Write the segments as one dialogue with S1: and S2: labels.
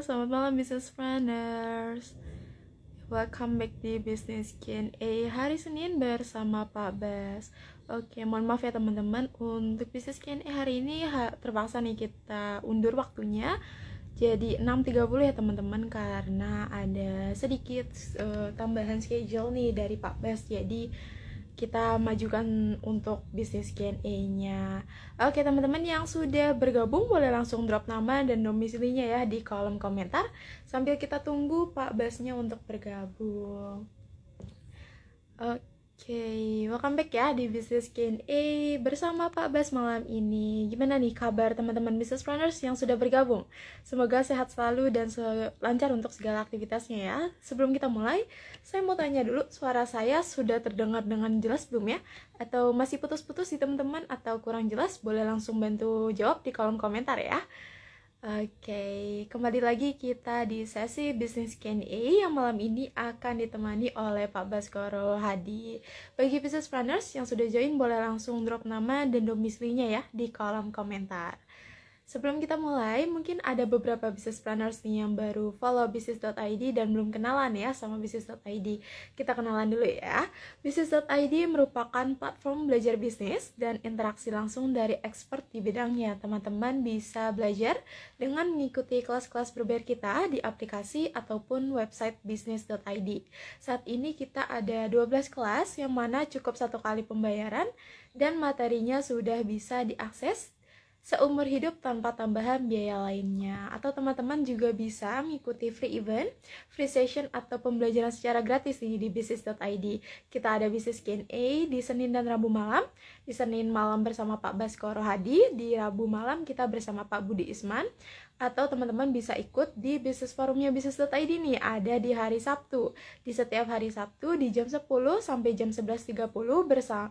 S1: selamat malam business planners. Welcome back di Business Q&A hari Senin bersama Pak Bas. Oke, mohon maaf ya teman-teman, untuk Business Q&A hari ini terpaksa nih kita undur waktunya jadi 6.30 ya teman-teman, karena ada sedikit tambahan schedule nih dari Pak Bas. Jadi kita majukan untuk bisnis Q&A-nya. Oke, teman-teman yang sudah bergabung boleh langsung drop nama dan domisilinya ya di kolom komentar sambil kita tunggu Pak Basnya untuk bergabung. Oke, welcome back ya di Business Q&A bersama Pak Bas malam ini. Gimana nih kabar teman-teman business planners yang sudah bergabung? Semoga sehat selalu dan lancar untuk segala aktivitasnya ya. Sebelum kita mulai, saya mau tanya dulu, suara saya sudah terdengar dengan jelas belum ya? Atau masih putus-putus di teman-teman atau kurang jelas? Boleh langsung bantu jawab di kolom komentar ya. Oke, kembali lagi kita di sesi Business Q&A yang malam ini akan ditemani oleh Pak Baskoro Hadi. Bagi business planners yang sudah join boleh langsung drop nama dan domisilinya ya di kolom komentar. Sebelum kita mulai, mungkin ada beberapa business planners nih yang baru follow bisnis.id dan belum kenalan ya sama bisnis.id. Kita kenalan dulu ya. Bisnis.id merupakan platform belajar bisnis dan interaksi langsung dari expert di bidangnya. Teman-teman bisa belajar dengan mengikuti kelas-kelas berbayar kita di aplikasi ataupun website bisnis.id. Saat ini kita ada 12 kelas yang mana cukup 1 kali pembayaran dan materinya sudah bisa diakses seumur hidup tanpa tambahan biaya lainnya. Atau teman-teman juga bisa mengikuti free event, free session atau pembelajaran secara gratis nih di bisnis.id. Kita ada Business Q&A di Senin dan Rabu malam. Di Senin malam bersama Pak Baskoro Hadi, di Rabu malam kita bersama Pak Budi Isman. Atau teman-teman bisa ikut di bisnis forumnya bisnis.id nih, ada di hari Sabtu. Di setiap hari Sabtu di jam 10 sampai jam 11.30 bersama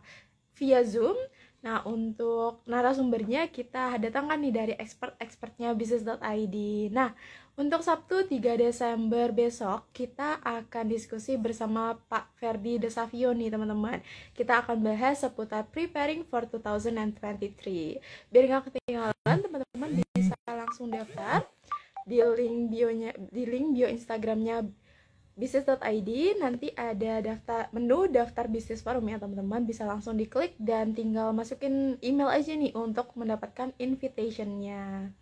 S1: via Zoom. Nah, untuk narasumbernya kita datangkan nih dari expert-expertnya bisnis.id. Nah, untuk Sabtu 3 Desember besok kita akan diskusi bersama Pak Ferdi Desavio nih teman-teman. Kita akan bahas seputar preparing for 2023. Biar nggak ketinggalan, teman-teman bisa langsung daftar di link bio Instagramnya bisnis.id. Nanti ada menu daftar bisnis forum ya teman-teman, bisa langsung diklik dan tinggal masukin email aja nih untuk mendapatkan invitationnya.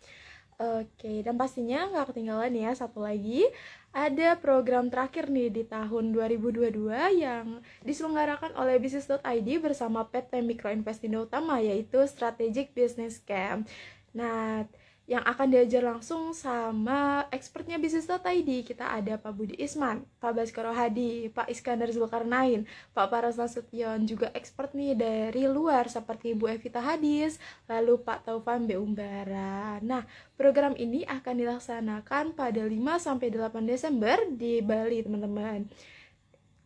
S1: Oke, dan pastinya nggak ketinggalan ya, satu lagi ada program terakhir nih di tahun 2022 yang diselenggarakan oleh bisnis.id bersama PT Mikro Investindo Utama, yaitu Strategic Business Camp. Nah, yang akan diajar langsung sama expertnya bisnis.id. Kita ada Pak Budi Isman, Pak Baskoro Hadi, Pak Iskandar Zulkarnain, Pak Paras Nasution, juga expert nih dari luar seperti Bu Evita Hadis, lalu Pak Taufan B. Umbara. Nah, program ini akan dilaksanakan pada 5-8 Desember di Bali, teman-teman.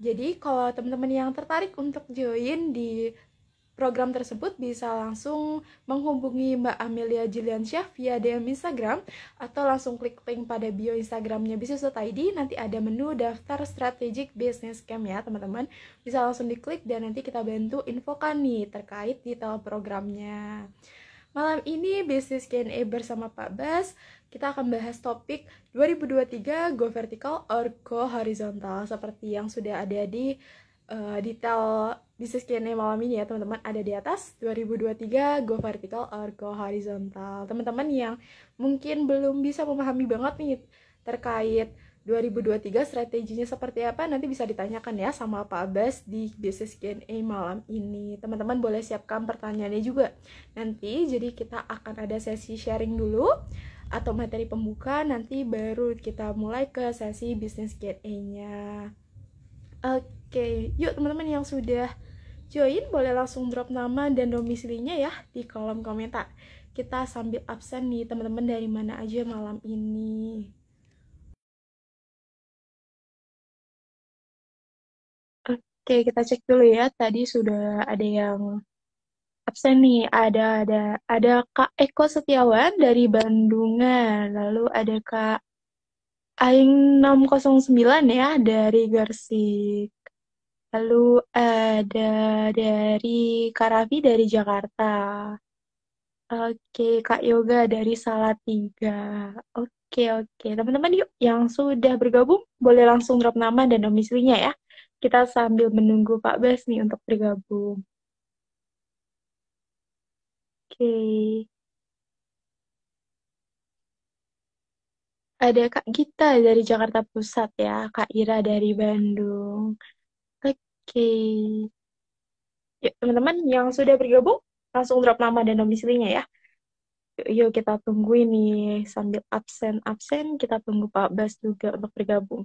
S1: Jadi, kalau teman-teman yang tertarik untuk join di program tersebut bisa langsung menghubungi Mbak Amelia Jiliansyah via DM Instagram atau langsung klik link pada bio Instagramnya bisnis.id. Nanti ada menu daftar Strategic Business Camp ya teman-teman. Bisa langsung diklik dan nanti kita bantu infokan nih terkait detail programnya. Malam ini Business Q&A bersama Pak Bas. Kita akan bahas topik 2023 Go Vertical or Go Horizontal seperti yang sudah ada di detail bisnis Q&A malam ini ya teman-teman, ada di atas. 2023 Go Vertical or Go Horizontal. Teman-teman yang mungkin belum bisa memahami banget nih terkait 2023 strateginya seperti apa, nanti bisa ditanyakan ya sama Pak Abbas di bisnis Q&A malam ini. Teman-teman boleh siapkan pertanyaannya juga nanti, jadi kita akan ada sesi sharing dulu atau materi pembuka, nanti baru kita mulai ke sesi bisnis Q&A-nya. Oke, yuk teman-teman yang sudah join boleh langsung drop nama dan domisilinya ya di kolom komentar. Kita sambil absen nih teman-teman dari mana aja malam ini. Oke, kita cek dulu ya. Tadi sudah ada yang absen nih. Ada Kak Eko Setiawan dari Bandungan. Lalu ada Kak Aing 609 ya dari Gersik. Lalu ada dari Kak Raffi dari Jakarta. Oke, Kak Yoga dari Salatiga. Oke, oke. Teman-teman yuk yang sudah bergabung boleh langsung drop nama dan domisilinya ya. Kita sambil menunggu Pak Bas nih untuk bergabung. Oke. Ada Kak Gita dari Jakarta Pusat ya, Kak Ira dari Bandung. Oke. Yuk, teman-teman yang sudah bergabung langsung drop nama dan domisilinya ya. Yuk kita tungguin nih sambil absen-absen kita tunggu Pak Bas juga untuk bergabung.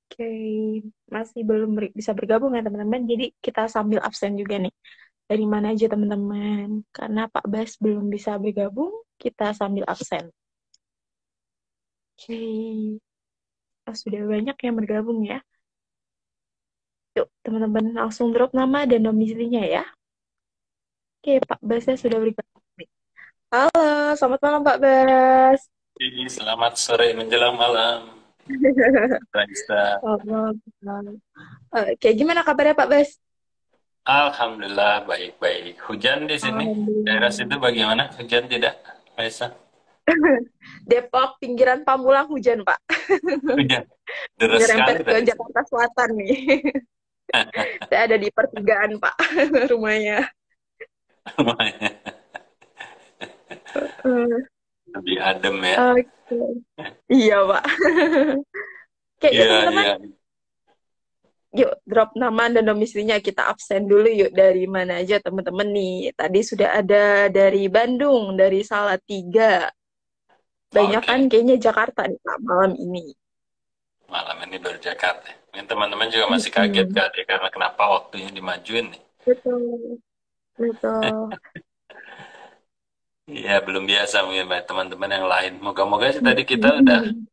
S1: Oke, masih belum bisa bergabung ya teman-teman. Jadi kita sambil absen juga nih. Dari mana aja teman-teman? Karena Pak Bas belum bisa bergabung, kita sambil absen. Oke, sudah banyak yang bergabung ya. Yuk teman-teman langsung drop nama dan domisilinya ya. Oke, Pak Basnya sudah bergabung nih. Halo, selamat malam Pak Bas.
S2: Selamat sore menjelang malam, Raisa.
S1: Selamat malam. Oke, gimana kabarnya Pak Bas?
S2: Alhamdulillah baik-baik. Hujan di sini. Daerah
S1: Alhamdulillah.
S2: situ bagaimana? Hujan tidak, Raisa?
S1: Depok, pinggiran Pamulang hujan, Pak.
S2: Hujan. Deras
S1: Nyerempet
S2: sekali
S1: ke
S2: tadi sini.
S1: Jakarta Selatan nih. Saya ada di pertigaan, Pak, rumahnya.
S2: Lumayan.
S1: Eh,
S2: Lebih adem ya.
S1: Oke. Iya, Pak. Oke, yuk
S2: Iya,
S1: teman-teman.
S2: iya.
S1: Yuk, drop nama dan domisilinya. Kita absen dulu yuk. Dari mana aja, teman-teman nih. Tadi sudah ada dari Bandung, dari Salatiga. Banyak kan
S2: Oke.
S1: kayaknya Jakarta nih, Pak, malam ini.
S2: Malam ini baru Jakarta. Mungkin teman-teman juga masih kaget
S1: Mm-mm.
S2: kali karena kenapa waktunya dimajuin nih.
S1: Betul, betul.
S2: Iya, belum biasa mungkin banyak teman-teman yang lain. Moga-moga sih tadi kita udah
S1: Mm-mm.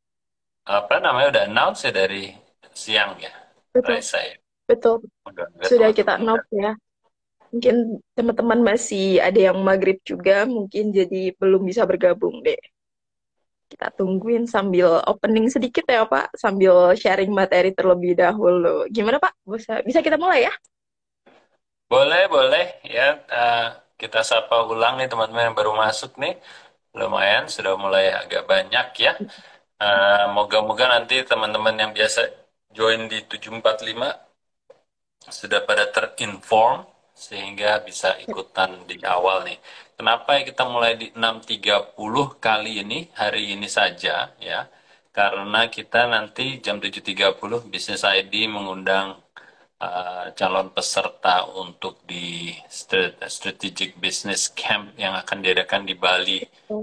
S2: apa namanya udah announce ya dari siang ya,
S1: Betul,
S2: Raisa ya.
S1: betul.
S2: Moga-moga
S1: Sudah kita
S2: teman-teman udah.
S1: note ya. Mungkin teman-teman masih ada yang maghrib juga, mungkin jadi belum bisa bergabung deh. Kita tungguin sambil opening sedikit ya Pak, sambil sharing materi terlebih dahulu. Gimana Pak? Bisa kita mulai ya?
S2: Boleh, boleh ya. Kita sapa ulang nih teman-teman yang baru masuk nih. Lumayan, sudah mulai agak banyak ya. Moga-moga nanti teman-teman yang biasa join di 745 sudah pada terinform sehingga bisa ikutan di awal nih. Kenapa kita mulai di 6.30 kali ini, hari ini saja ya. Karena kita nanti jam 7.30 Business ID mengundang calon peserta untuk di Strategic Business Camp yang akan diadakan di Bali,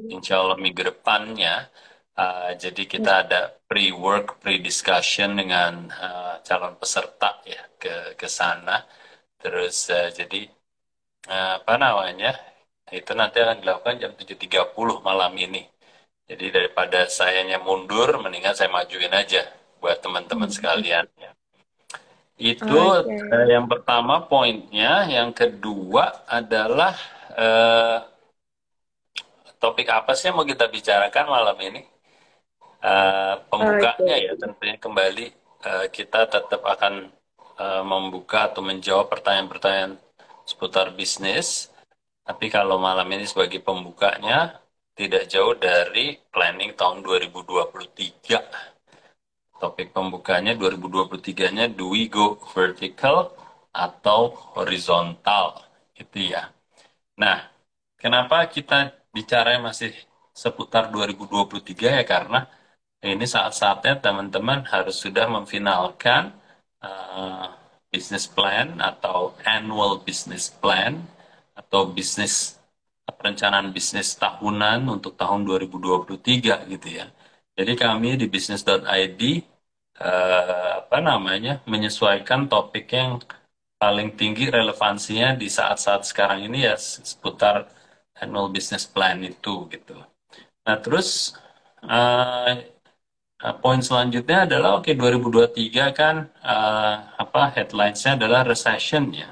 S2: insya Allah minggu depannya. Jadi kita ada pre-work, pre-discussion dengan calon peserta ya ke sana. Terus jadi apa namanya itu nanti akan dilakukan jam 7.30 malam ini. Jadi daripada sayanya mundur, mendingan saya majuin aja buat teman-teman sekalian ya. Itu
S1: Oke.
S2: yang pertama poinnya, yang kedua adalah eh, topik apa sih yang mau kita bicarakan malam ini?
S1: Oke.
S2: Pembukanya ya tentunya kembali kita tetap akan membuka atau menjawab pertanyaan-pertanyaan seputar bisnis. Tapi kalau malam ini sebagai pembukanya tidak jauh dari planning tahun 2023. Topik pembukanya 2023-nya do we go vertical atau horizontal gitu ya. Nah, kenapa kita bicara masih seputar 2023 ya karena ini saat-saatnya teman-teman harus sudah memfinalkan uh, business plan atau annual business plan atau bisnis perencanaan bisnis tahunan untuk tahun 2023 gitu ya. Jadi kami di business.id apa namanya menyesuaikan topik yang paling tinggi relevansinya di saat-saat sekarang ini ya seputar annual business plan itu gitu. Nah terus uh, poin selanjutnya adalah oke 2023 kan apa headlinesnya adalah recession ya.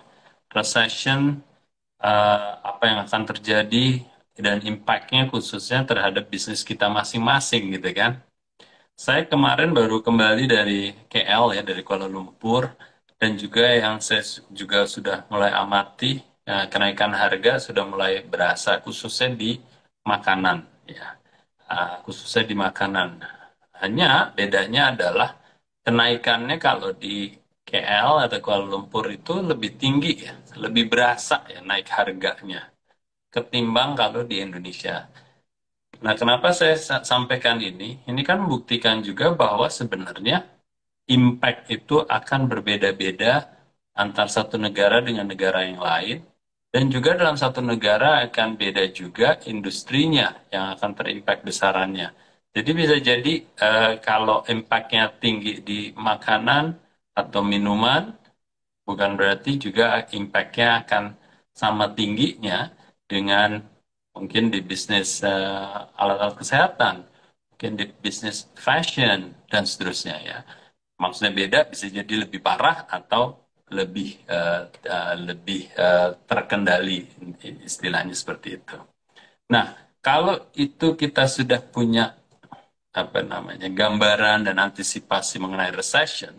S2: Recession apa yang akan terjadi dan impact-nya khususnya terhadap bisnis kita masing-masing gitu kan. Saya kemarin baru kembali dari KL ya, dari Kuala Lumpur, dan juga yang saya juga sudah mulai amati, kenaikan harga sudah mulai berasa, khususnya di makanan ya. Khususnya di makanan. Hanya bedanya adalah kenaikannya kalau di KL atau Kuala Lumpur itu lebih tinggi ya, lebih berasa ya naik harganya ketimbang kalau di Indonesia. Nah, kenapa saya sampaikan ini? Ini kan membuktikan juga bahwa sebenarnya impact itu akan berbeda-beda antar satu negara dengan negara yang lain, dan juga dalam satu negara akan beda juga industrinya yang akan terimpact besarannya. Jadi bisa jadi kalau impactnya tinggi di makanan atau minuman, bukan berarti juga impact-nya akan sama tingginya dengan mungkin di bisnis alat-alat kesehatan, mungkin di bisnis fashion, dan seterusnya ya. Maksudnya beda, bisa jadi lebih parah atau lebih terkendali, istilahnya seperti itu. Nah, kalau itu kita sudah punya apa namanya gambaran dan antisipasi mengenai recession,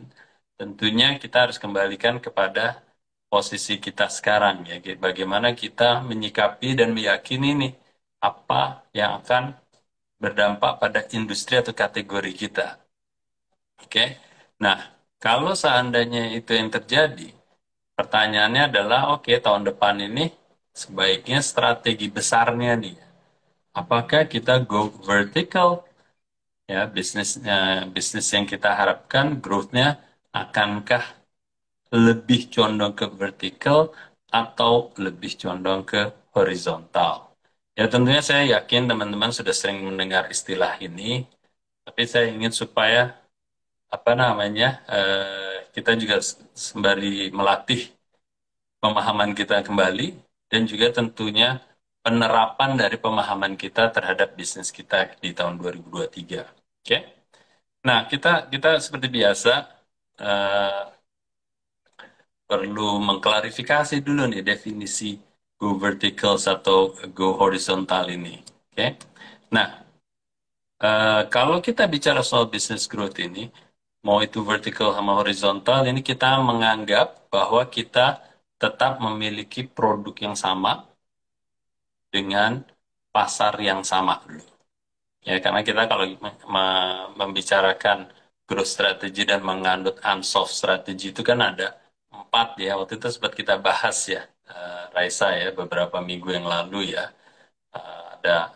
S2: tentunya kita harus kembalikan kepada posisi kita sekarang ya, bagaimana kita menyikapi dan meyakini nih apa yang akan berdampak pada industri atau kategori kita. Oke. Nah, kalau seandainya itu yang terjadi, pertanyaannya adalah oke, tahun depan ini sebaiknya strategi besarnya nih, apakah kita go vertical ya, bisnis yang kita harapkan growth-nya akankah lebih condong ke vertikal atau lebih condong ke horizontal. Ya tentunya saya yakin teman-teman sudah sering mendengar istilah ini, tapi saya ingin supaya apa namanya kita juga sembari melatih pemahaman kita kembali, dan juga tentunya penerapan dari pemahaman kita terhadap bisnis kita di tahun 2023. Oke? Nah, kita seperti biasa eh, perlu mengklarifikasi dulu nih definisi go vertical atau go horizontal ini. Oke? Nah, kalau kita bicara soal business growth ini, mau itu vertical sama horizontal, ini kita menganggap bahwa kita tetap memiliki produk yang sama dengan pasar yang sama dulu. Ya, karena kita kalau membicarakan growth strategy dan menganut unsolved strategy itu kan ada 4 ya. Waktu itu sempat kita bahas ya, Raisa ya, beberapa minggu yang lalu ya. Ada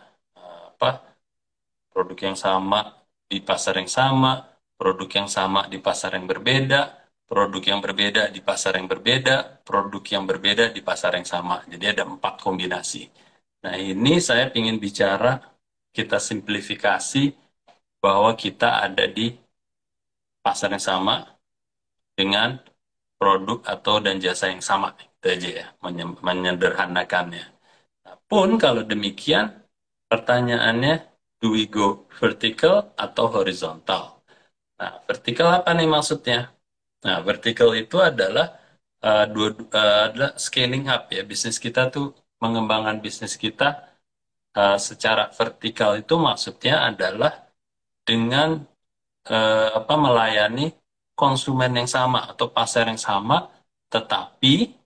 S2: apa? Produk yang sama di pasar yang sama, produk yang sama di pasar yang berbeda, produk yang berbeda di pasar yang berbeda, produk yang berbeda di pasar yang sama. Jadi ada 4 kombinasi. Nah, ini saya ingin bicara, kita simplifikasi bahwa kita ada di pasar yang sama dengan produk atau dan jasa yang sama. Itu aja ya, menyederhanakannya. Nah, pun kalau demikian, pertanyaannya, do we go vertical atau horizontal? Nah, vertical apa nih maksudnya? Nah, vertical itu adalah adalah scaling up ya. Bisnis kita tuh, mengembangkan bisnis kita secara vertikal itu maksudnya adalah dengan apa, melayani konsumen yang sama atau pasar yang sama, tetapi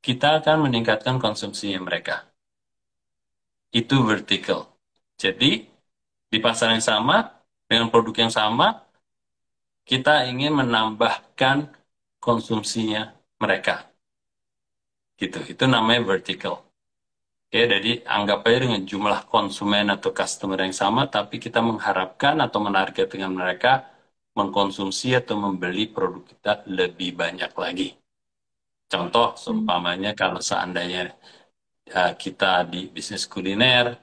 S2: kita akan meningkatkan konsumsinya mereka. Itu vertical. Jadi di pasar yang sama dengan produk yang sama, kita ingin menambahkan konsumsinya mereka. Gitu. Itu namanya vertical. Oke, jadi anggap aja dengan jumlah konsumen atau customer yang sama, tapi kita mengharapkan atau menargetkan mereka mengkonsumsi atau membeli produk kita lebih banyak lagi. Contoh, seumpamanya kalau seandainya kita di bisnis kuliner,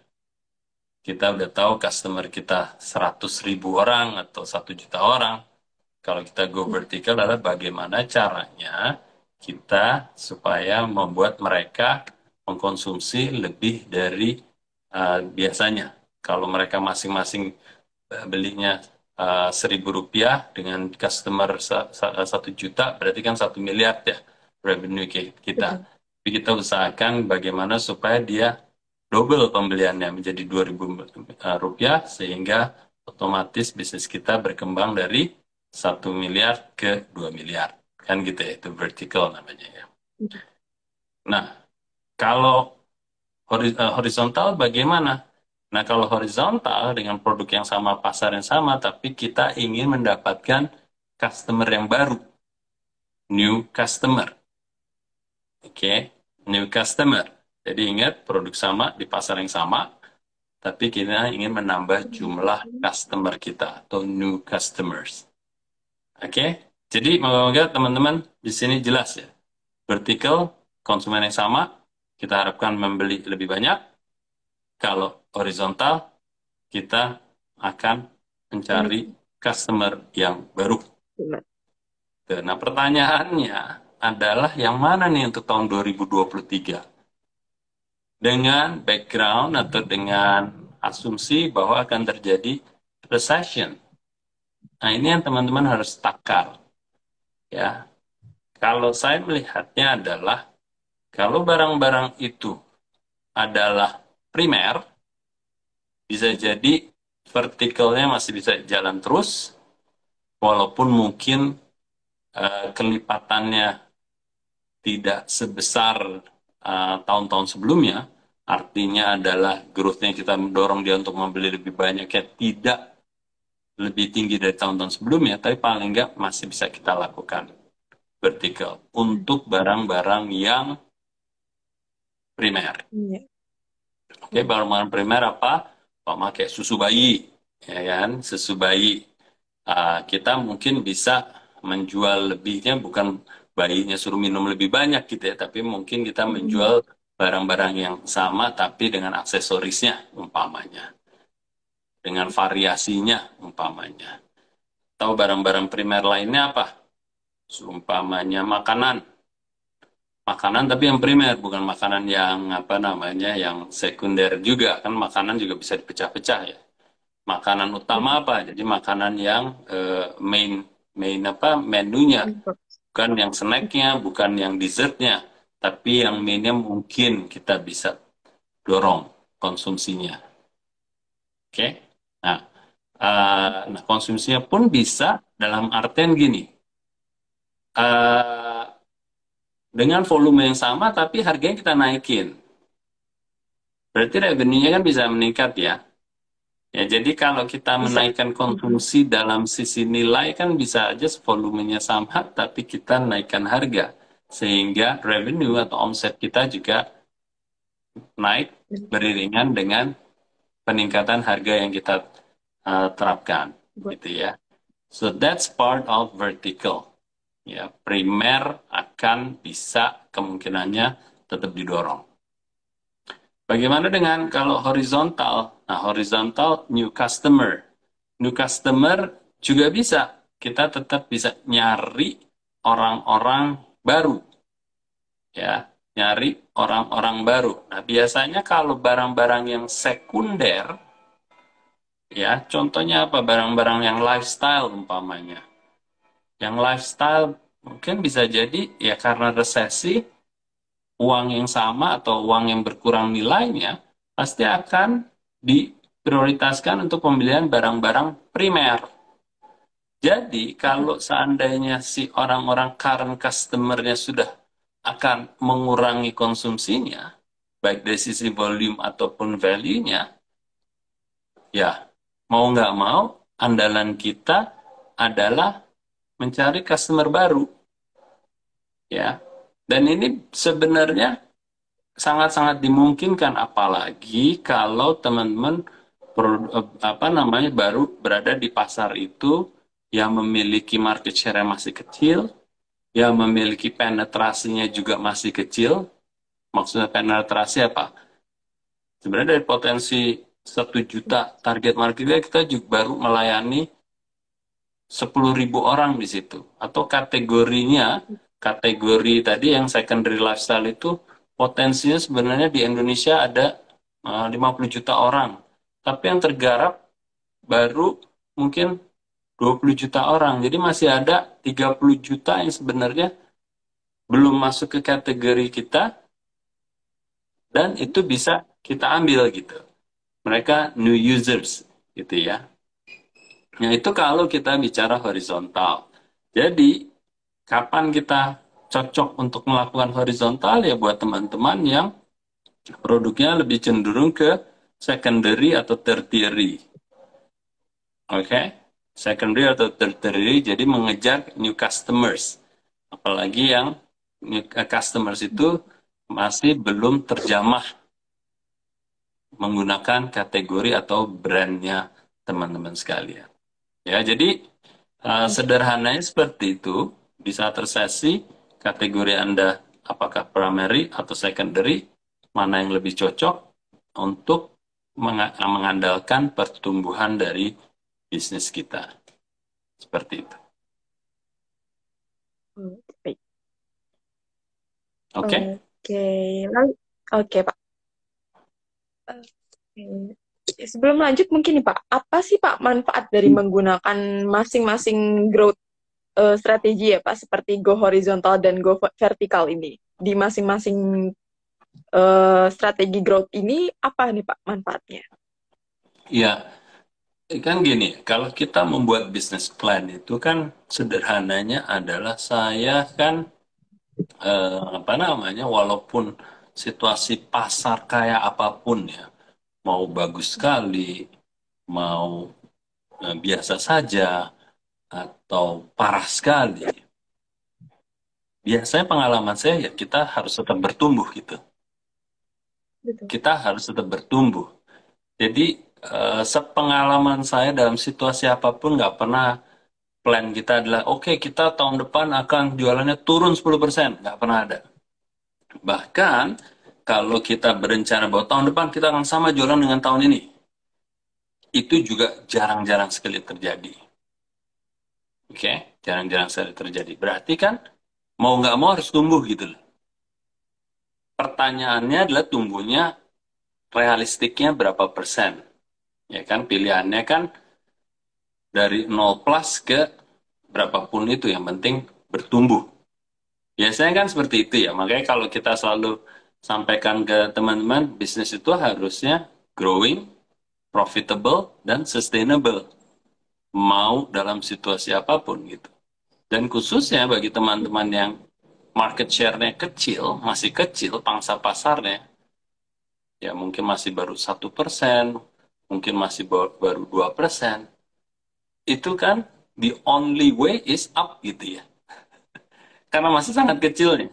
S2: kita udah tahu customer kita 100.000 orang atau 1 juta orang. Kalau kita go vertical adalah bagaimana caranya kita supaya membuat mereka mengkonsumsi lebih dari biasanya. Kalau mereka masing-masing belinya Rp1.000 dengan customer 1 juta, berarti kan 1 miliar ya revenue kita. Tapi kita usahakan bagaimana supaya dia double pembeliannya menjadi 2.000 rupiah, sehingga otomatis bisnis kita berkembang dari 1 miliar ke 2 miliar. Kan gitu ya, itu vertical namanya ya. Nah, kalau horizontal bagaimana? Nah, kalau horizontal dengan produk yang sama, pasar yang sama, tapi kita ingin mendapatkan customer yang baru, new customer. Oke, new customer. Jadi ingat, produk sama di pasar yang sama, tapi kita ingin menambah jumlah customer kita atau new customers. Oke, jadi moga-moga teman-teman di sini jelas ya. Vertical, konsumen yang sama, kita harapkan membeli lebih banyak. Kalau horizontal, kita akan mencari customer yang baru. Nah, pertanyaannya adalah yang mana nih untuk tahun 2023? Dengan background atau dengan asumsi bahwa akan terjadi recession. Nah, ini yang teman-teman harus takar. Ya, kalau saya melihatnya adalah kalau barang-barang itu adalah primer, bisa jadi vertikalnya masih bisa jalan terus, walaupun mungkin kelipatannya tidak sebesar tahun-tahun sebelumnya, artinya adalah growth-nya kita mendorong dia untuk membeli lebih banyak, ya tidak lebih tinggi dari tahun-tahun sebelumnya, tapi paling nggak masih bisa kita lakukan vertical untuk barang-barang yang primer. Oke, barang-barang primer apa? Pakai susu bayi, ya kan? Susu bayi. Kita mungkin bisa menjual lebihnya, bukan bayinya suruh minum lebih banyak gitu ya, tapi mungkin kita menjual barang-barang yang sama tapi dengan aksesorisnya umpamanya, dengan variasinya umpamanya. Tahu barang-barang primer lainnya apa? Umpamanya makanan. Makanan tapi yang primer, bukan makanan yang apa namanya, yang sekunder juga, kan makanan juga bisa dipecah-pecah ya. Makanan utama apa? Jadi makanan yang main apa menunya, bukan yang snacknya, bukan yang dessertnya, tapi yang mainnya mungkin kita bisa dorong konsumsinya. Oke, nah, nah konsumsinya pun bisa dalam artian gini, dengan volume yang sama tapi harganya kita naikin, berarti revenue-nya kan bisa meningkat ya. Ya, jadi kalau kita menaikkan konsumsi dalam sisi nilai kan bisa aja volumenya sama, tapi kita naikkan harga. Sehingga revenue atau omset kita juga naik beriringan dengan peningkatan harga yang kita terapkan. Gitu ya. So that's part of vertical. Ya, primer akan bisa kemungkinannya tetap didorong. Bagaimana dengan kalau horizontal? Nah, horizontal new customer. New customer juga bisa. Kita tetap bisa nyari orang-orang baru. Ya, nyari orang-orang baru. Nah, biasanya kalau barang-barang yang sekunder, ya, contohnya apa? Barang-barang yang lifestyle umpamanya. Yang lifestyle mungkin bisa jadi ya karena resesi, uang yang sama atau uang yang berkurang nilainya pasti akan diprioritaskan untuk pembelian barang-barang primer. Jadi kalau seandainya si orang-orang current customer-nya sudah akan mengurangi konsumsinya, baik dari sisi volume ataupun value-nya, ya mau nggak mau andalan kita adalah mencari customer baru. Ya, dan ini sebenarnya sangat-sangat dimungkinkan, apalagi kalau teman-teman apa namanya baru berada di pasar itu yang memiliki market share yang masih kecil, yang memiliki penetrasinya juga masih kecil. Maksudnya penetrasi apa? Sebenarnya dari potensi 1 juta target marketnya kita juga baru melayani 10.000 orang di situ. Atau kategorinya, kategori tadi yang secondary lifestyle itu potensinya sebenarnya di Indonesia ada 50 juta orang. Tapi yang tergarap baru mungkin 20 juta orang. Jadi masih ada 30 juta yang sebenarnya belum masuk ke kategori kita. Dan itu bisa kita ambil gitu. Mereka new users gitu ya. Nah, itu kalau kita bicara horizontal. Jadi, kapan kita cocok untuk melakukan horizontal ya buat teman-teman yang produknya lebih cenderung ke secondary atau tertiary. Oke? Secondary atau tertiary, jadi mengejar new customers. Apalagi yang new customers itu masih belum terjamah menggunakan kategori atau brandnya teman-teman sekalian. Ya, jadi
S1: Oke.
S2: sederhananya seperti itu. Di saat resesi, kategori Anda apakah primary atau secondary, mana yang lebih cocok untuk mengandalkan pertumbuhan dari bisnis kita. Seperti itu.
S1: Baik.
S2: Oke?
S1: Oke, lalu oke Pak. Oke. Sebelum lanjut mungkin nih Pak, apa sih Pak manfaat dari menggunakan masing-masing growth strategi ya Pak, seperti go horizontal dan go vertikal ini di masing-masing strategi growth ini apa nih Pak manfaatnya?
S2: Ya, kan gini, kalau kita membuat business plan itu kan sederhananya adalah saya kan apa namanya, walaupun situasi pasar kayak apapun ya, mau bagus sekali, mau biasa saja, atau parah sekali, biasanya pengalaman saya ya kita harus tetap bertumbuh gitu.
S1: Betul.
S2: Kita harus tetap bertumbuh. Jadi sepengalaman saya dalam situasi apapun nggak pernah plan kita adalah oke, kita tahun depan akan jualannya turun 10%. Nggak pernah ada. Bahkan kalau kita berencana bahwa tahun depan kita akan sama jualan dengan tahun ini, itu juga jarang-jarang sekali terjadi. Oke, jarang-jarang sekali terjadi. Berarti kan mau nggak mau harus tumbuh gitu loh. Pertanyaannya adalah tumbuhnya realistiknya berapa persen. Ya kan, pilihannya kan dari 0 plus ke berapapun itu, yang penting bertumbuh. Biasanya kan seperti itu ya, makanya kalau kita selalu sampaikan ke teman-teman, bisnis itu harusnya growing, profitable, dan sustainable. Mau dalam situasi apapun gitu. Dan khususnya bagi teman-teman yang market share-nya kecil, masih kecil, pangsa pasarnya, ya mungkin masih baru 1%, mungkin masih baru 2%, itu kan the only way is up gitu ya. Karena masih sangat kecil nih.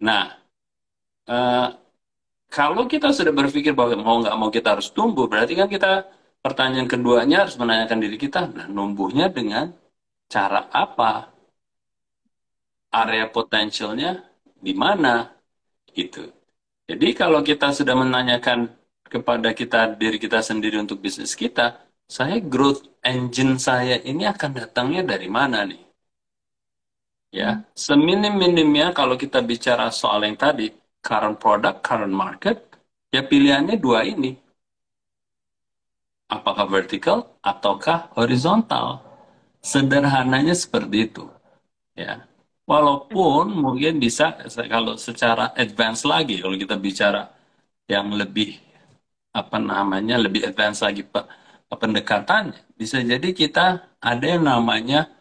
S2: Nah, eh, kalau kita sudah berpikir bahwa mau nggak mau kita harus tumbuh, berarti kan kita pertanyaan keduanya harus menanyakan diri kita, nah, numbuhnya dengan cara apa? Area potensialnya di mana? Gitu. Jadi kalau kita sudah menanyakan kepada kita diri kita sendiri untuk bisnis kita, saya growth engine saya ini akan datangnya dari mana nih? Ya, seminim-minimnya kalau kita bicara soal yang tadi, current product, current market, ya pilihannya dua ini. Apakah vertical ataukah horizontal? Sederhananya seperti itu. Ya, walaupun mungkin bisa kalau secara advance lagi, kalau kita bicara yang lebih apa namanya lebih advance lagi pendekatannya, bisa jadi kita ada yang namanya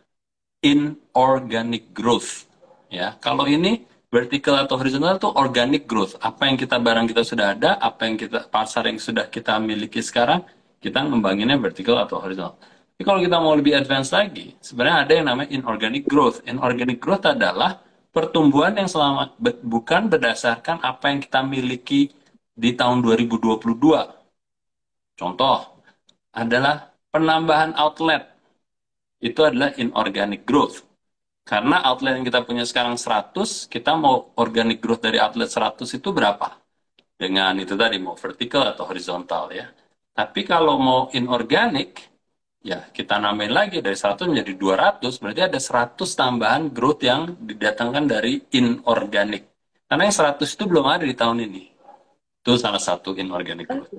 S2: inorganic growth. Ya, kalau ini vertical atau horizontal itu organic growth. Apa yang kita barang kita sudah ada, apa yang kita pasar yang sudah kita miliki sekarang, kita ngembanginnya vertical atau horizontal. Tapi kalau kita mau lebih advance lagi, sebenarnya ada yang namanya inorganic growth. Inorganic growth adalah pertumbuhan yang bukan berdasarkan apa yang kita miliki di tahun 2022. Contoh adalah penambahan outlet. Itu adalah inorganic growth. Karena outlet yang kita punya sekarang 100, kita mau organic growth dari outlet 100 itu berapa? Dengan itu tadi, mau vertical atau horizontal ya. Tapi kalau mau inorganic, ya kita namain lagi dari 100 menjadi 200, berarti ada 100 tambahan growth yang didatangkan dari inorganic. Karena yang 100 itu belum ada di tahun ini. Itu salah satu inorganic growth.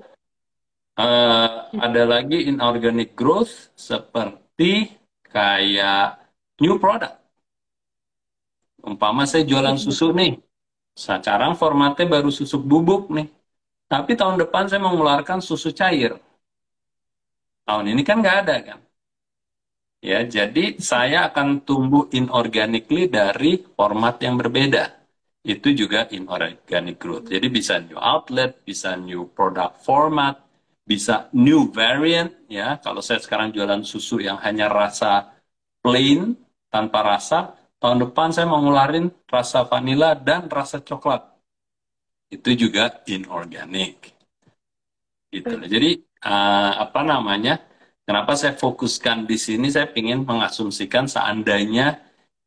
S2: Ada lagi inorganic growth seperti kayak new product. Umpama saya jualan susu nih. Sekarang formatnya baru susu bubuk nih. Tapi tahun depan saya mengeluarkan susu cair. Tahun ini kan nggak ada kan. Ya, jadi saya akan tumbuh inorganically dari format yang berbeda. Itu juga inorganic growth. Jadi bisa new outlet, bisa new product format, bisa new variant. Ya, kalau saya sekarang jualan susu yang hanya rasa plain tanpa rasa, tahun depan saya mau ngeluarin rasa vanilla dan rasa coklat. Itu juga inorganic. Gitu loh. Jadi apa namanya? Kenapa saya fokuskan di sini? Saya ingin mengasumsikan seandainya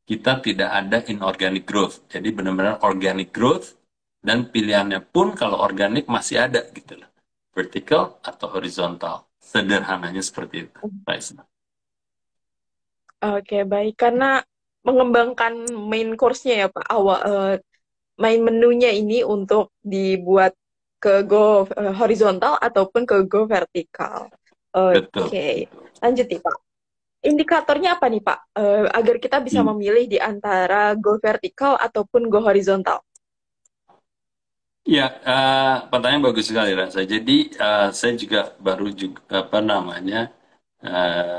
S2: kita tidak ada inorganic growth. Jadi benar-benar organic growth dan pilihannya pun kalau organik masih ada gitu loh. Vertical atau horizontal. Sederhananya seperti itu. Raisa.
S1: Oke, baik. Karena mengembangkan main course-nya ya Pak, main menunya ini untuk dibuat ke go horizontal ataupun ke go vertikal.
S2: Betul.
S1: Oke, lanjut nih Pak. Indikatornya apa nih Pak, agar kita bisa
S2: Hmm.
S1: memilih di antara go vertikal ataupun go horizontal?
S2: Ya, pertanyaan bagus sekali Rasa. Jadi saya juga baru juga apa namanya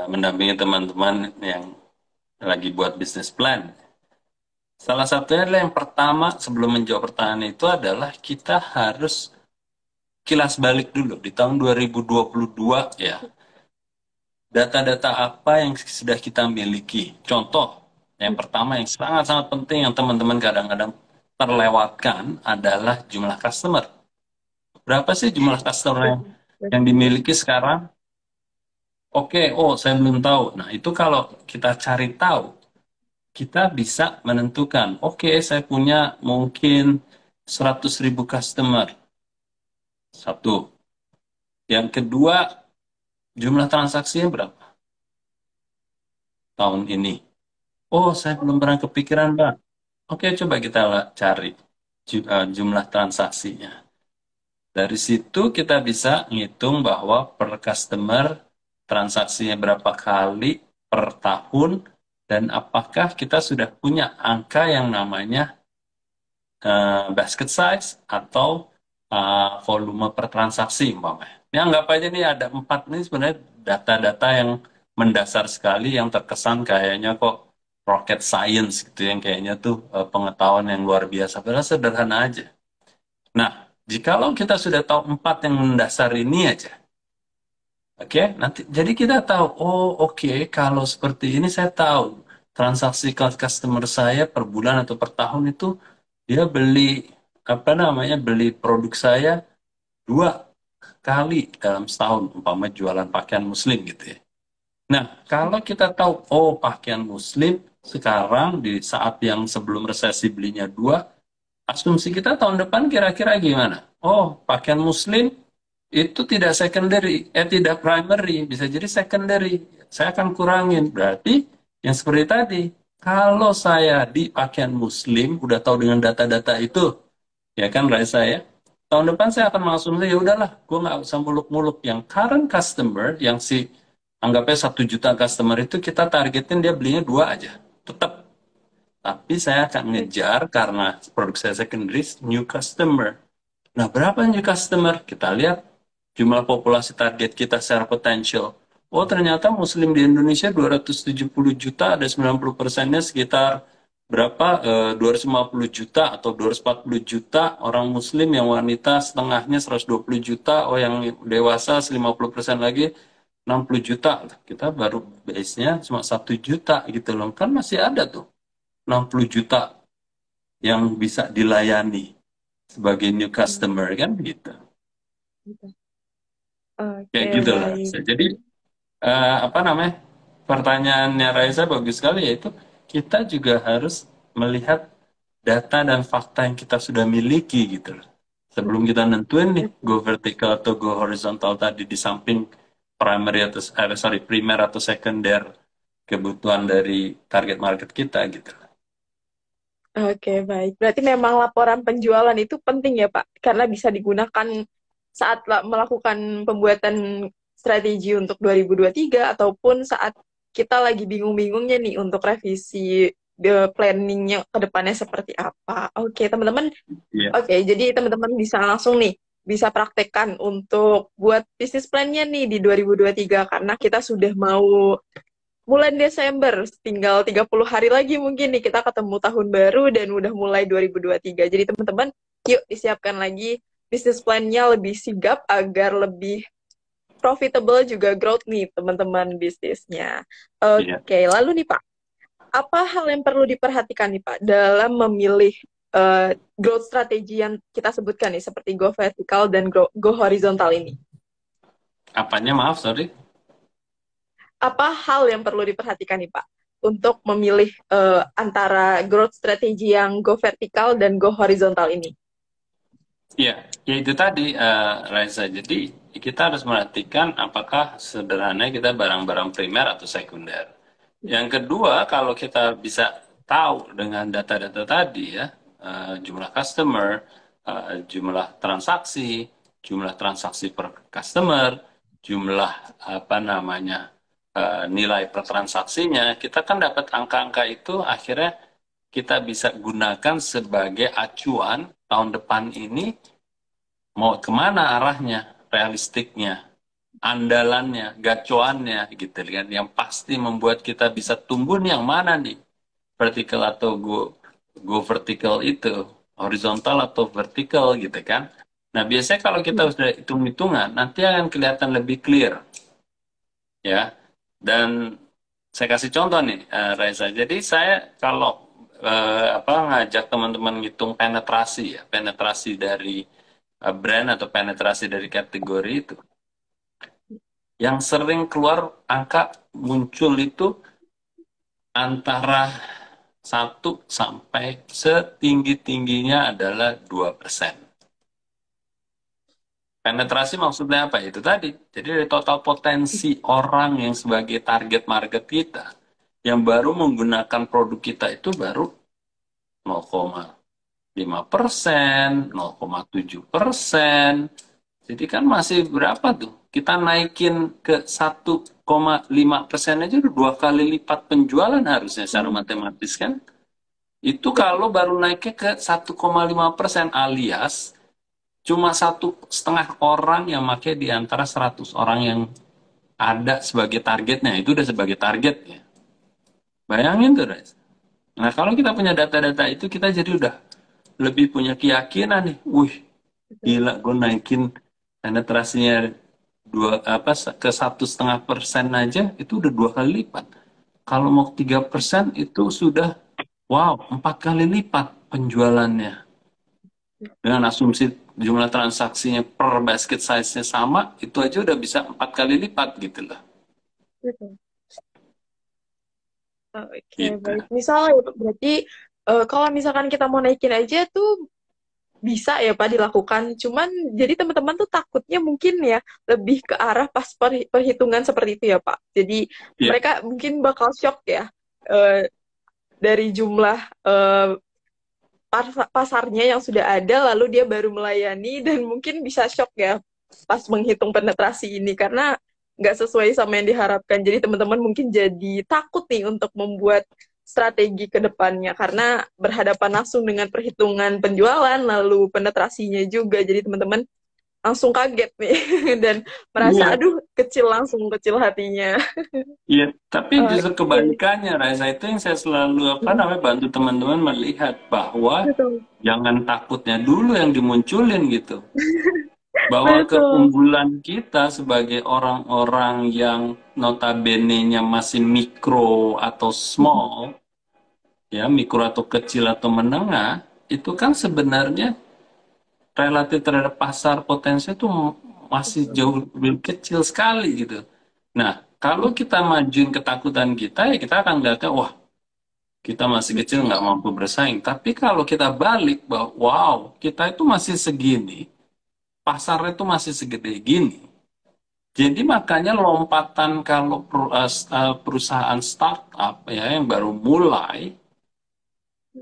S2: mendampingi teman-teman yang lagi buat bisnis plan. Salah satunya adalah yang pertama sebelum menjawab pertanyaan itu adalah kita harus kilas balik dulu di tahun 2022 ya. Data-data apa yang sudah kita miliki? Contoh, yang pertama yang sangat-sangat penting yang teman-teman kadang-kadang terlewatkan adalah jumlah customer. Berapa sih jumlah customer yang dimiliki sekarang? Oke, oh saya belum tahu. Nah, itu kalau kita cari tahu, kita bisa menentukan, oke saya punya mungkin 100.000 customer. Satu. Yang kedua, jumlah transaksinya berapa tahun ini? Oh, saya belum pernah kepikiran, Pak. Oke, coba kita cari jumlah transaksinya. Dari situ kita bisa ngitung bahwa per customer transaksinya berapa kali per tahun dan apakah kita sudah punya angka yang namanya basket size atau volume per transaksi umpamanya. Ini anggap aja nih ada empat ini sebenarnya data-data yang mendasar sekali yang terkesan kayaknya kok rocket science gitu yang kayaknya tuh pengetahuan yang luar biasa. Padahal sederhana aja. Nah, jikalau kita sudah tahu empat yang mendasar ini aja, oke, nanti jadi kita tahu, oh oke, kalau seperti ini saya tahu transaksi customer saya per bulan atau per tahun itu dia beli apa namanya beli produk saya dua kali dalam setahun, umpama jualan pakaian muslim gitu ya. Nah, kalau kita tahu, oh pakaian muslim sekarang di saat yang sebelum resesi belinya dua, asumsi kita tahun depan kira-kira gimana? Oh, pakaian muslim itu tidak secondary, tidak primary, bisa jadi secondary. Saya akan kurangin. Berarti yang seperti tadi, kalau saya di pakaian muslim, udah tahu dengan data-data itu, ya kan Raisa ya, tahun depan saya akan mengasumsi, ya udahlah, gue nggak usah muluk-muluk. Yang current customer, yang si anggapnya 1 juta customer itu kita targetin dia belinya dua aja. Tetap. Tapi saya akan ngejar karena produk saya secondary, new customer. Nah, berapa new customer? Kita lihat jumlah populasi target kita secara potensial. Oh, ternyata muslim di Indonesia 270 juta, ada 90%-nya sekitar berapa? 250 juta atau 240 juta orang muslim yang wanita setengahnya 120 juta, oh yang dewasa 50% lagi 60 juta. Kita baru base-nya cuma 1 juta gitu loh. Kan masih ada tuh 60 juta yang bisa dilayani sebagai new customer kan gitu. Kayak
S1: Oke,
S2: gitu lah.
S1: baik.
S2: Jadi apa namanya? Pertanyaannya Raisa bagus sekali yaitu kita juga harus melihat data dan fakta yang kita sudah miliki gitu loh. Sebelum kita nentuin nih go vertical atau go horizontal tadi di samping primary atau sorry primer atau sekunder kebutuhan dari target market kita gitu.
S1: Oke, baik. Berarti memang laporan penjualan itu penting ya, Pak, karena bisa digunakan saat melakukan pembuatan strategi untuk 2023 ataupun saat kita lagi bingung-bingungnya nih untuk revisi planningnya ke depannya seperti apa. Oke, teman-teman.
S2: Iya.
S1: Oke, jadi teman-teman bisa langsung nih bisa praktekkan untuk buat bisnis plan-nya nih di 2023 karena kita sudah mau bulan Desember, tinggal 30 hari lagi mungkin nih kita ketemu tahun baru dan udah mulai 2023. Jadi teman-teman, yuk disiapkan lagi bisnis plan-nya lebih sigap agar lebih profitable juga growth nih teman-teman bisnisnya.
S2: Iya.
S1: Oke, lalu nih Pak, apa hal yang perlu diperhatikan nih Pak dalam memilih growth strategi yang kita sebutkan nih seperti go vertical dan go horizontal ini?
S2: Apanya, maaf, sorry.
S1: Apa hal yang perlu diperhatikan nih Pak untuk memilih antara growth strategi yang go vertical dan go horizontal ini?
S2: Ya, ya itu tadi, Raisa. Jadi kita harus merhatikan apakah sederhananya kita barang-barang primer atau sekunder. Yang kedua, kalau kita bisa tahu dengan data-data tadi ya, jumlah customer, jumlah transaksi per customer, jumlah apa namanya nilai per transaksinya, kita kan dapat angka-angka itu akhirnya kita bisa gunakan sebagai acuan tahun depan ini mau kemana arahnya, realistiknya, andalannya, gacuannya gitu kan, yang pasti membuat kita bisa tumbuh nih yang mana nih, vertical atau go vertical itu, horizontal atau vertical gitu kan. Nah biasanya kalau kita sudah hitung-hitungan nanti akan kelihatan lebih clear ya. Dan saya kasih contoh nih, Reza. Jadi saya kalau ngajak teman-teman ngitung penetrasi ya, penetrasi dari brand atau penetrasi dari kategori itu, yang sering keluar angka muncul itu antara 1 sampai setinggi-tingginya adalah 2%. Penetrasi maksudnya apa? Itu tadi. Jadi dari total potensi orang yang sebagai target market kita, yang baru menggunakan produk kita itu baru 0,5%, 0,7%. Jadi kan masih berapa tuh? Kita naikin ke 1,5% aja udah 2 kali lipat penjualan harusnya secara matematis kan? Itu kalau baru naiknya ke 1,5% alias cuma 1,5 orang yang pakai di antara 100 orang yang ada sebagai targetnya. Itu udah sebagai target ya. Bayangin tuh, guys. Nah, kalau kita punya data-data itu, kita jadi udah lebih punya keyakinan nih. Wih, gila, gue naikin penetrasinya ke 1,5% aja, itu udah 2 kali lipat. Kalau mau 3% itu sudah, wow, 4 kali lipat penjualannya. Dengan asumsi jumlah transaksinya per basket size-nya sama, itu aja udah bisa 4 kali lipat gitu loh.
S1: Oke,
S2: Gitu.
S1: baik. Misalnya berarti kalau misalkan kita mau naikin aja tuh bisa ya Pak dilakukan. Cuman jadi teman-teman tuh takutnya mungkin ya lebih ke arah pas perhitungan seperti itu ya Pak. Jadi
S2: Iya.
S1: mereka mungkin bakal shock ya dari jumlah pasarnya yang sudah ada lalu dia baru melayani dan mungkin bisa shock ya pas menghitung penetrasi ini karena nggak sesuai sama yang diharapkan. Jadi teman-teman mungkin jadi takut nih untuk membuat strategi ke depannya karena berhadapan langsung dengan perhitungan penjualan lalu penetrasinya juga. Jadi teman-teman langsung kaget nih dan merasa
S2: Iya.
S1: aduh kecil hatinya.
S2: Iya, tapi justru
S1: Oke,
S2: kebalikannya, Reza, itu yang saya selalu bantu teman-teman melihat bahwa
S1: betul.
S2: jangan takutnya dulu yang dimunculin gitu. Bahwa
S1: Betul.
S2: keunggulan kita sebagai orang-orang yang notabene-nya masih mikro atau small, ya mikro atau kecil atau menengah, itu kan sebenarnya relatif terhadap pasar potensi itu masih jauh lebih kecil sekali gitu. Nah, kalau kita majuin ketakutan kita, ya kita akan lihatnya, wah, kita masih kecil nggak mampu bersaing. Tapi kalau kita balik bahwa, wow, kita itu masih segini, pasarnya itu masih segede gini. Jadi makanya lompatan kalau perusahaan startup ya yang baru mulai,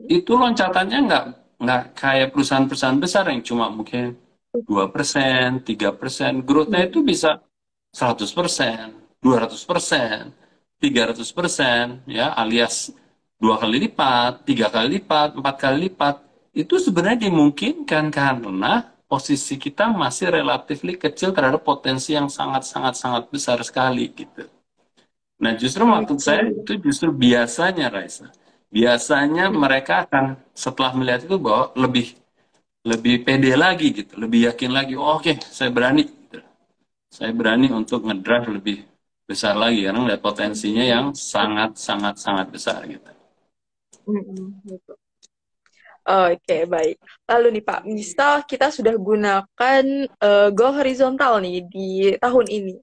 S2: itu loncatannya nggak kayak perusahaan-perusahaan besar yang cuma mungkin 2%, 3%, growth-nya itu bisa 100%, 200%, 300%, ya, alias 2 kali lipat, 3 kali lipat, 4 kali lipat. Itu sebenarnya dimungkinkan karena posisi kita masih relatif kecil terhadap potensi yang sangat besar sekali gitu. Nah, justru maksud saya
S1: Oke.
S2: itu justru biasanya, Raisa. Biasanya mereka akan setelah melihat itu bahwa lebih lebih pede lagi gitu, lebih yakin lagi. Oh, oke, saya berani. Gitu. Saya berani untuk ngedrive lebih besar lagi karena melihat potensinya yang sangat besar gitu.
S1: Gitu. Oke, baik. Lalu nih Pak, misal kita sudah gunakan Go horizontal nih di tahun ini.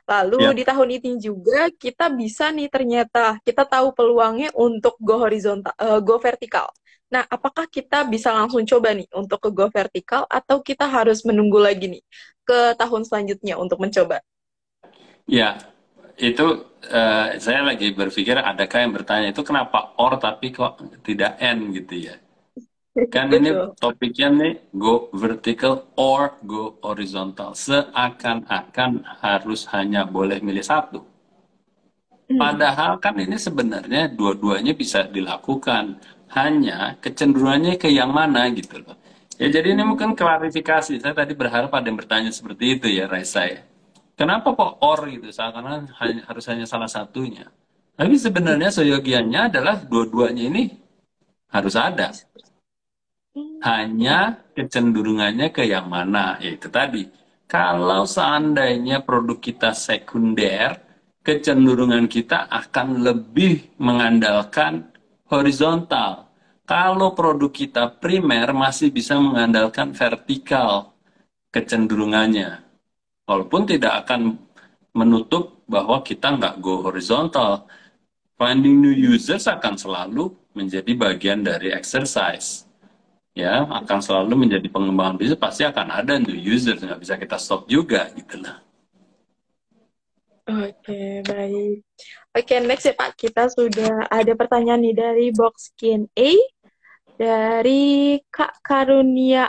S1: Lalu
S2: Ya,
S1: di tahun ini juga kita bisa nih ternyata kita tahu peluangnya untuk Go horizontal, Go vertikal. Nah, apakah kita bisa langsung coba nih untuk ke Go vertikal atau kita harus menunggu lagi nih ke tahun selanjutnya untuk mencoba?
S2: ya, itu saya lagi berpikir adakah yang bertanya itu kenapa or tapi kok tidak n gitu ya. Kan ini
S1: Betul.
S2: topiknya nih go vertical or go horizontal. Seakan-akan harus hanya boleh milih satu. Padahal kan ini sebenarnya dua-duanya bisa dilakukan. Hanya kecenderungannya ke yang mana gitu loh. Ya jadi ini mungkin klarifikasi. Saya tadi berharap ada yang bertanya seperti itu ya Raisa ya. Kenapa kok or gitu? Seakan-akan harus hanya salah satunya. Tapi sebenarnya seyogianya adalah dua-duanya ini harus ada. Hanya kecenderungannya ke yang mana. Yaitu tadi. Kalau seandainya produk kita sekunder, kecenderungan kita akan lebih mengandalkan horizontal. Kalau produk kita primer masih bisa mengandalkan vertikal kecenderungannya. Walaupun tidak akan menutup bahwa kita nggak go horizontal. Finding new users akan selalu menjadi bagian dari exercise. Ya, akan selalu menjadi pengembangan bisnis, pasti akan ada new users, nggak bisa kita stop juga gitu lah.
S1: Oke, baik. Oke, next ya Pak. Kita sudah ada pertanyaan nih dari box Q&A dari Kak Karuni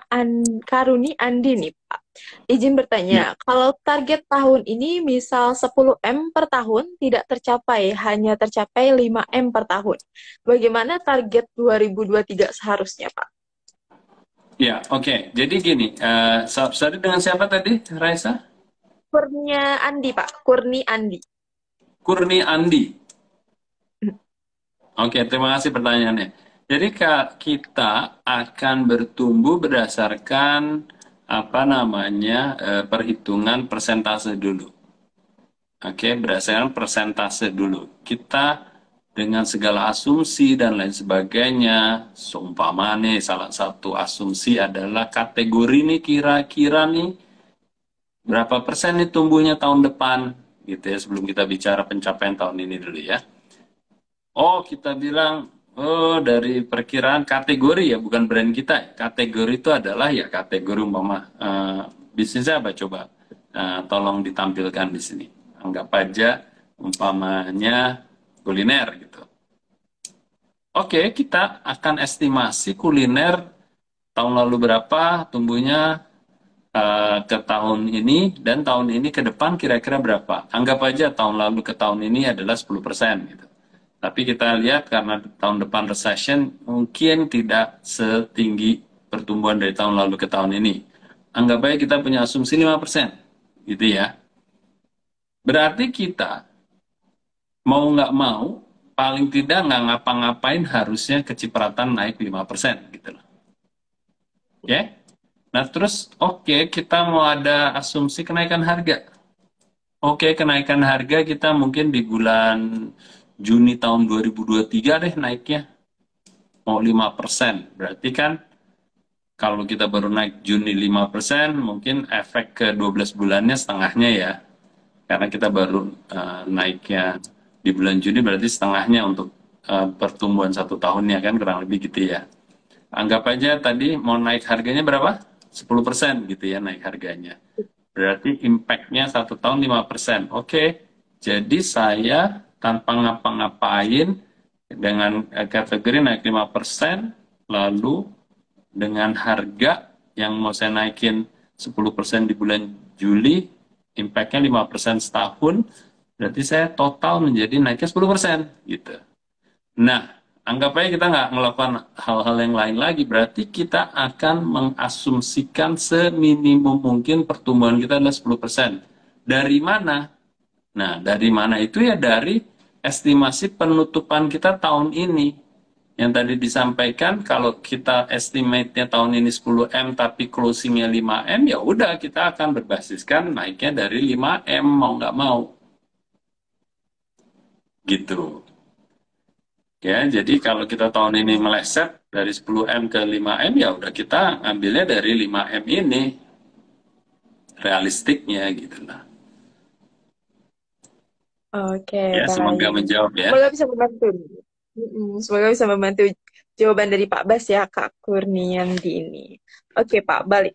S1: Andi nih Pak. Izin
S2: Ya,
S1: bertanya, kalau target tahun ini misal 10M per tahun tidak tercapai, hanya tercapai 5M per tahun. Bagaimana target 2023 seharusnya Pak?
S2: ya, oke. Jadi gini, sorry dengan siapa tadi, Raisa?
S1: Kurnia Andi Pak, Kurni Andi.
S2: Kurni Andi. Oke, terima kasih pertanyaannya. Jadi Kak, kita akan bertumbuh berdasarkan apa namanya perhitungan persentase dulu. Oke, berdasarkan persentase dulu. Kita dengan segala asumsi dan lain sebagainya, seumpama nih salah satu asumsi adalah kategori nih kira-kira nih berapa persen nih tumbuhnya tahun depan gitu ya sebelum kita bicara pencapaian tahun ini dulu ya. Oh, kita bilang oh dari perkiraan kategori ya bukan brand kita. Kategori itu adalah ya kategori umpama bisnisnya apa coba tolong ditampilkan di sini. Anggap aja umpamanya kuliner gitu. Oke, kita akan estimasi kuliner tahun lalu berapa tumbuhnya ke tahun ini dan tahun ini ke depan kira-kira berapa. Anggap aja tahun lalu ke tahun ini adalah 10% gitu. Tapi kita lihat karena tahun depan recession mungkin tidak setinggi pertumbuhan dari tahun lalu ke tahun ini. Anggap aja kita punya asumsi 5%, gitu ya. Berarti kita mau nggak mau, paling tidak nggak ngapa-ngapain harusnya kecipratan naik 5%, gitu loh. Oke? Nah terus, oke, kita mau ada asumsi kenaikan harga. Oke, kenaikan harga kita mungkin di bulan Juni tahun 2023 deh naiknya. Mau 5%. Berarti kan kalau kita baru naik Juni 5%, mungkin efek ke 12 bulannya setengahnya ya. Karena kita baru naiknya di bulan Juni berarti setengahnya untuk pertumbuhan satu tahunnya kan kurang lebih gitu ya. Anggap aja tadi mau naik harganya berapa? 10% gitu ya naik harganya. Berarti impact-nya satu tahun 5%. Oke, jadi saya tanpa ngapa-ngapain dengan kategori naik 5%, lalu dengan harga yang mau saya naikin 10% di bulan Juli, impact-nya 5% setahun, berarti saya total menjadi naiknya 10% gitu. Nah, anggap aja kita nggak melakukan hal-hal yang lain lagi, berarti kita akan mengasumsikan seminimum mungkin pertumbuhan kita adalah 10%. Dari mana? Nah, dari mana itu ya dari estimasi penutupan kita tahun ini. Yang tadi disampaikan, kalau kita estimate-nya tahun ini 10M tapi closing-nya 5M, ya udah kita akan berbasiskan naiknya dari 5M, mau nggak mau. Gitu. Ya, jadi kalau kita tahun ini meleset dari 10M ke 5M, ya udah kita ambilnya dari 5M ini. Realistiknya gitu lah.
S1: Oke,
S2: Ya, semoga
S1: baik.
S2: menjawab ya.
S1: Semoga bisa membantu. Semoga bisa membantu jawaban dari Pak Bas ya, Kak Kurniandi ini. Oke, Pak, balik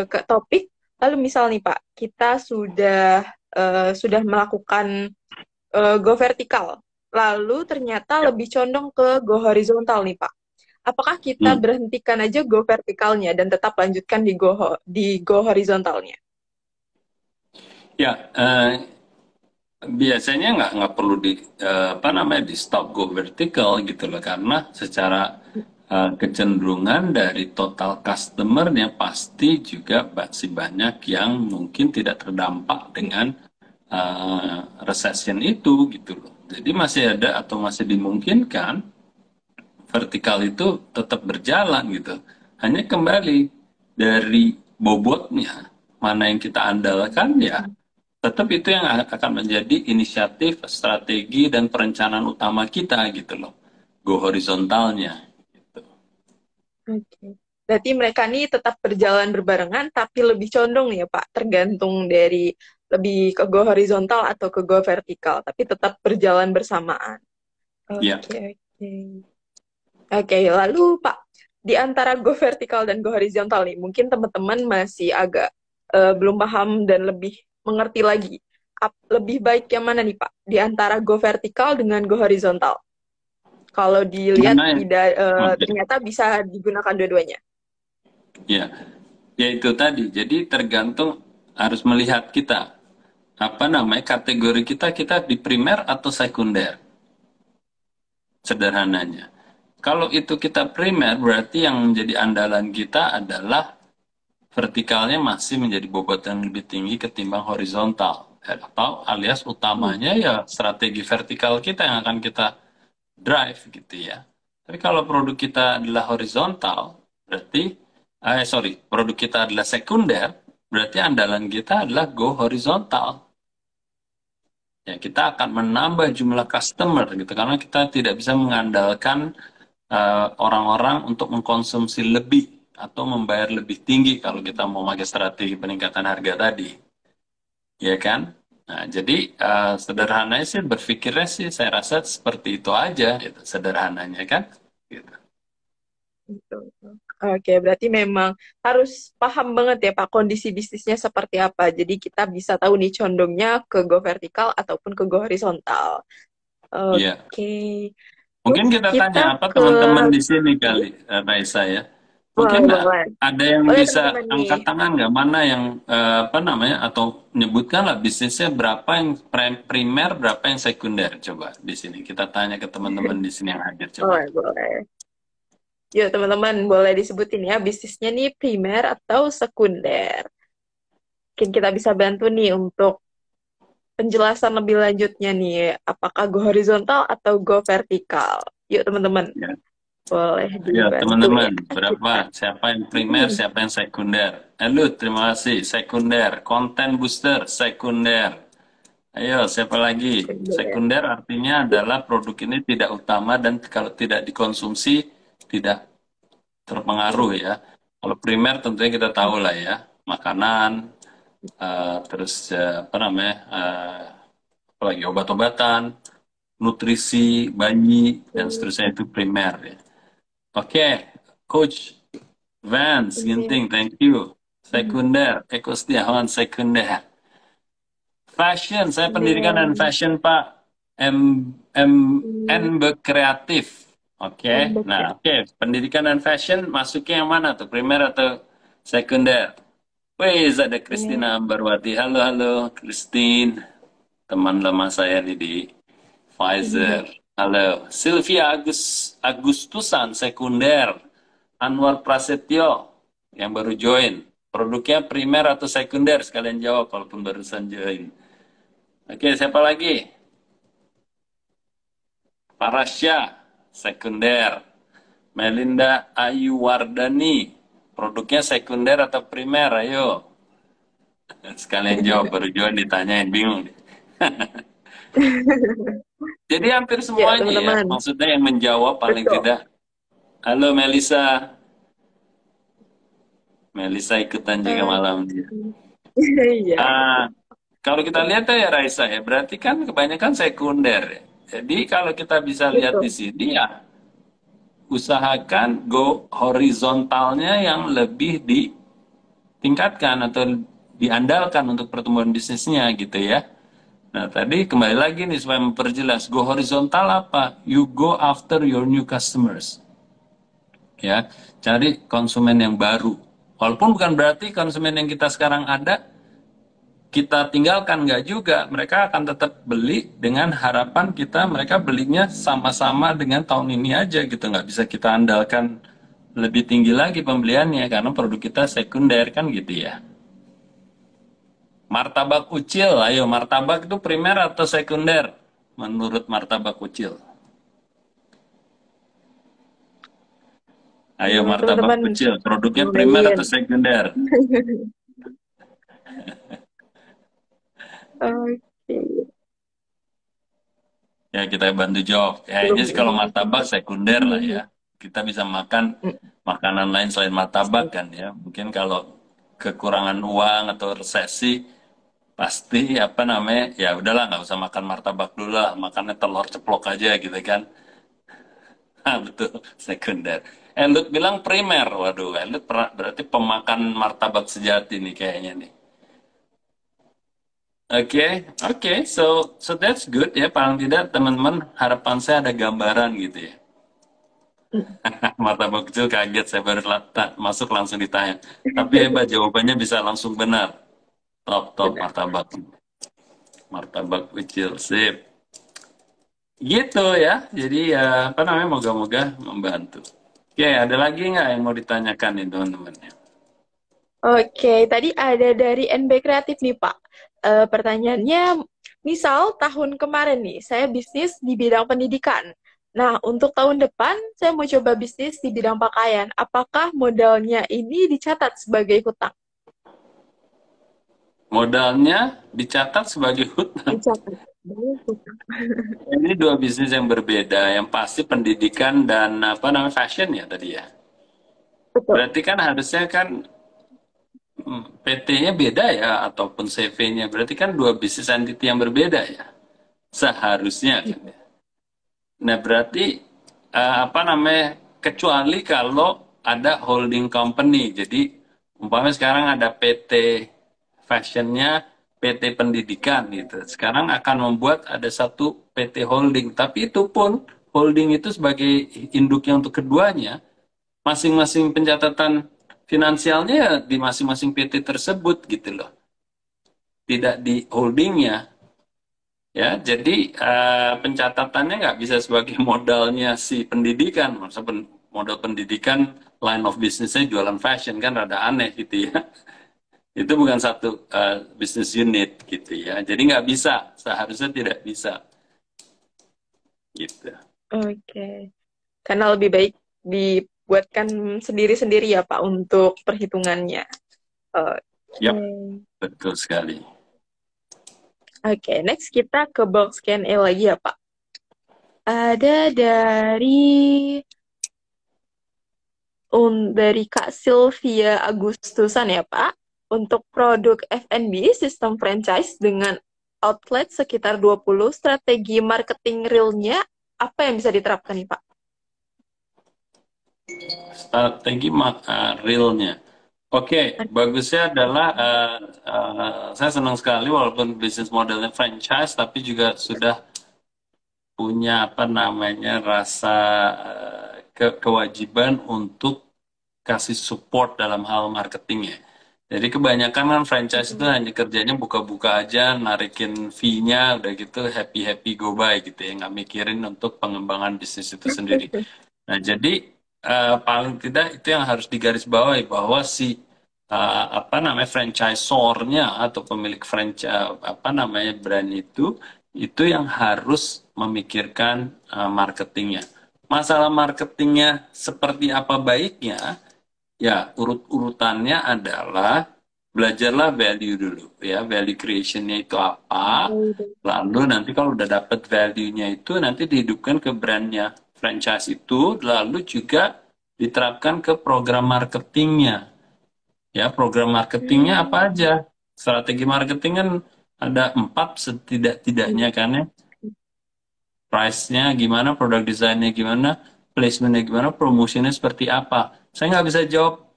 S1: ke topik. Lalu misal nih, Pak, kita sudah melakukan go vertikal. Lalu ternyata
S2: Ya.
S1: lebih condong ke go horizontal nih, Pak. Apakah kita
S2: Hmm.
S1: berhentikan aja go vertikalnya dan tetap lanjutkan di go horizontalnya?
S2: Ya, biasanya nggak perlu di apa namanya di stop go vertical gitu loh, karena secara kecenderungan dari total customernya pasti juga masih banyak yang mungkin tidak terdampak dengan recession itu gitu loh. Jadi masih ada atau masih dimungkinkan vertikal itu tetap berjalan gitu. Hanya kembali dari bobotnya mana yang kita andalkan, ya tetap itu yang akan menjadi inisiatif, strategi, dan perencanaan utama kita gitu loh. Go horizontalnya. Gitu.
S1: Oke. Berarti mereka nih tetap berjalan berbarengan, tapi lebih condong ya Pak, tergantung dari lebih ke go horizontal atau ke go vertikal, tapi tetap berjalan bersamaan.
S2: Ya,
S1: Oke, oke. Oke, lalu Pak, di antara go vertikal dan go horizontal nih, mungkin teman-teman masih agak belum paham dan lebih mengerti lagi. Lebih baik yang mana nih Pak, di antara go vertikal dengan go horizontal? Kalau dilihat
S2: mana yang,
S1: tidak
S2: oke,
S1: ternyata bisa digunakan dua-duanya.
S2: ya, ya itu tadi. Jadi tergantung harus melihat kita apa namanya kategori kita di primer atau sekunder, sederhananya. Kalau itu kita primer, berarti yang menjadi andalan kita adalah vertikalnya masih menjadi bobot yang lebih tinggi ketimbang horizontal. Atau alias
S1: Hmm.
S2: utamanya ya strategi vertikal kita yang akan kita drive gitu ya. Tapi kalau produk kita adalah horizontal, berarti, sorry, produk kita adalah sekunder, berarti andalan kita adalah go horizontal. Ya, kita akan menambah jumlah customer gitu, karena kita tidak bisa mengandalkan orang-orang untuk mengkonsumsi lebih atau membayar lebih tinggi kalau kita mau pakai strategi peningkatan harga tadi, ya kan? Nah, jadi sederhananya sih berpikirnya sih saya rasa seperti itu aja, gitu, sederhananya kan? Gitu.
S1: Betul, betul. Oke, berarti memang harus paham banget ya Pak kondisi bisnisnya seperti apa. Jadi kita bisa tahu nih condongnya ke go vertikal ataupun ke go horizontal.
S2: Iya.
S1: Oke, terus
S2: Mungkin kita
S1: kita
S2: tanya apa
S1: ke
S2: teman-teman di sini
S1: hmm?
S2: kali, Raisa ya. Mungkin
S1: Boleh, boleh.
S2: ada yang
S1: Boleh
S2: bisa
S1: teman-teman nih.
S2: angkat tangan nggak, mana yang apa namanya, atau menyebutkan lah bisnisnya berapa yang primer, berapa yang sekunder. Coba di sini kita tanya ke teman-teman di sini yang hadir, coba.
S1: Boleh, boleh. Yuk teman-teman, boleh disebutin ya bisnisnya nih primer atau sekunder. Mungkin kita bisa bantu nih untuk penjelasan lebih lanjutnya nih, apakah go horizontal atau go vertikal. Yuk teman-teman,
S2: Ya,
S1: boleh
S2: ya
S1: dibantu ya
S2: teman-teman, berapa?
S1: kita.
S2: Siapa yang primer,
S1: Hmm,
S2: siapa yang sekunder? Halo, terima kasih. Sekunder, konten booster, sekunder. Ayo, siapa lagi?
S1: sekunder.
S2: Sekunder artinya adalah produk ini tidak utama dan kalau tidak dikonsumsi tidak terpengaruh ya. Kalau primer tentunya kita tahu lah ya, makanan, terus apa namanya, apalagi obat-obatan, nutrisi bayi dan seterusnya itu primer ya. Oke, Coach Vance
S1: Ini,
S2: Ginting, thank you.
S1: hmm,
S2: Sekunder, Eko Setiawan sekunder. Fashion, saya pendidikan dan
S1: ini,
S2: fashion Pak. MN
S1: ini,
S2: Kreatif. Oke,
S1: Embek
S2: nah
S1: ya.
S2: oke, pendidikan dan fashion masuknya yang mana tuh? Primer atau sekunder? Wih, ada Christina
S1: Ini,
S2: Ambarwati. Halo, halo, Christine. Teman lama saya nih di Pfizer. Halo, Sylvia Agustusan sekunder, Anwar Prasetyo yang baru join. Produknya primer atau sekunder? Sekalian jawab walaupun barusan join. Oke, siapa lagi? Parasya, sekunder. Melinda Ayuwardani, produknya sekunder atau primer? Ayo, sekalian jawab, baru join ditanyain, bingung. Jadi hampir
S1: Ya,
S2: semuanya ya,
S1: teman-teman.
S2: maksudnya yang menjawab paling
S1: Betul.
S2: tidak. Halo Melisa, Melisa ikutan juga
S1: Eh,
S2: malam dia.
S1: iya,
S2: Ah, kalau kita lihat ya Raisa ya, berarti kan kebanyakan sekunder ya. Jadi kalau kita bisa lihat di
S1: betul.
S2: sini ya, usahakan go horizontalnya yang lebih ditingkatkan atau diandalkan untuk pertumbuhan bisnisnya gitu ya. Nah tadi kembali lagi nih supaya memperjelas, go horizontal apa? You go after your new customers. Ya, cari konsumen yang baru. Walaupun bukan berarti konsumen yang kita sekarang ada kita tinggalkan, nggak juga, mereka akan tetap beli dengan harapan kita mereka belinya sama-sama dengan tahun ini aja gitu, nggak bisa kita andalkan lebih tinggi lagi pembeliannya karena produk kita sekunder kan gitu ya. Martabak Ucil, ayo martabak itu primer atau sekunder menurut Martabak Ucil? Ayo Martabak
S1: Teman-teman
S2: Ucil, produknya primer
S1: lumayan.
S2: atau sekunder?
S1: Oke.
S2: Ya kita bantu jawab. Kayaknya
S1: Belum
S2: sih kalau
S1: ini.
S2: martabak sekunder lah ya. Kita bisa makan makanan lain selain martabak kan ya. Mungkin kalau kekurangan uang atau resesi pasti apa namanya ya udahlah nggak usah makan martabak dulu lah, makannya telur ceplok aja gitu kan. Ah, betul, sekunder. Elut bilang primer. Waduh, Elut berarti pemakan martabak sejati nih kayaknya nih. Oke, oke, so that's good ya. Paling tidak teman-teman harapan saya ada gambaran gitu ya. Martabak kecil kaget, saya baru masuk langsung ditanya. Tapi hebat, jawabannya bisa langsung benar. Top, top,
S1: Benar.
S2: martabak. Martabak kecil, sip. Gitu ya, jadi ya apa namanya, moga-moga membantu. Oke, ada lagi nggak yang mau ditanyakan nih teman-teman?
S1: Oke, tadi ada dari NB Kreatif nih, Pak. Pertanyaannya, misal tahun kemarin nih, saya bisnis di bidang pendidikan. Nah, untuk tahun depan, saya mau coba bisnis di bidang pakaian. Apakah modalnya ini dicatat sebagai hutang?
S2: Modalnya dicatat sebagai hutang.
S1: Dicatat sebagai hutang.
S2: Ini dua bisnis yang berbeda, yang pasti pendidikan dan apa namanya fashion ya tadi ya.
S1: Betul.
S2: Berarti kan harusnya kan PT-nya beda ya, ataupun CV-nya. Berarti kan dua bisnis entity yang berbeda ya. Seharusnya kan ya. Nah berarti apa namanya, kecuali kalau ada holding company. Jadi umpamanya sekarang ada PT Fashionnya, PT Pendidikan gitu. Sekarang akan membuat ada satu PT Holding. Tapi itu pun holding itu sebagai induknya untuk keduanya, masing-masing pencatatan finansialnya ya di masing-masing PT tersebut gitu loh, tidak di holdingnya ya. Jadi pencatatannya nggak bisa sebagai modalnya si pendidikan. Masa modal pendidikan line of bisnisnya jualan fashion kan rada aneh gitu ya. Itu bukan satu bisnis unit gitu ya, jadi nggak bisa, seharusnya tidak bisa gitu.
S1: Oke. Karena lebih baik dibuatkan sendiri-sendiri ya, Pak, untuk perhitungannya. Oke.
S2: Yap, betul sekali.
S1: Oke, next kita ke box Q&A lagi ya, Pak. Ada dari Kak Sylvia Agustusan ya, Pak. Untuk produk F&B sistem franchise dengan outlet sekitar 20, strategi marketing realnya apa yang bisa diterapkan nih, Pak?
S2: Strategi realnya. Oke, bagusnya adalah saya senang sekali walaupun bisnis modelnya franchise, tapi juga sudah punya apa namanya rasa kewajiban untuk kasih support dalam hal marketingnya. Jadi kebanyakan kan franchise itu
S1: Mm-mm.
S2: hanya kerjanya buka-buka aja, narikin fee-nya, udah gitu happy-happy go by gitu ya, nggak mikirin untuk pengembangan bisnis itu sendiri. Nah, jadi paling tidak itu yang harus digarisbawahi bahwa si apa namanya franchisor-nya atau pemilik franchise apa namanya brand itu yang harus memikirkan marketingnya. Masalah marketingnya seperti apa baiknya, ya urut-urutannya adalah belajarlah value dulu ya, value creation-nya itu apa. Lalu nanti kalau udah dapet value-nya itu nanti dihidupkan ke brandnya franchise itu, lalu juga diterapkan ke program marketingnya. Ya, program marketingnya apa
S1: Hmm.
S2: aja? Strategi marketing kan ada 4 setidak-tidaknya kan ya. Price-nya gimana, produk desainnya gimana, placement-nya gimana, promotionnya seperti apa. Saya nggak bisa jawab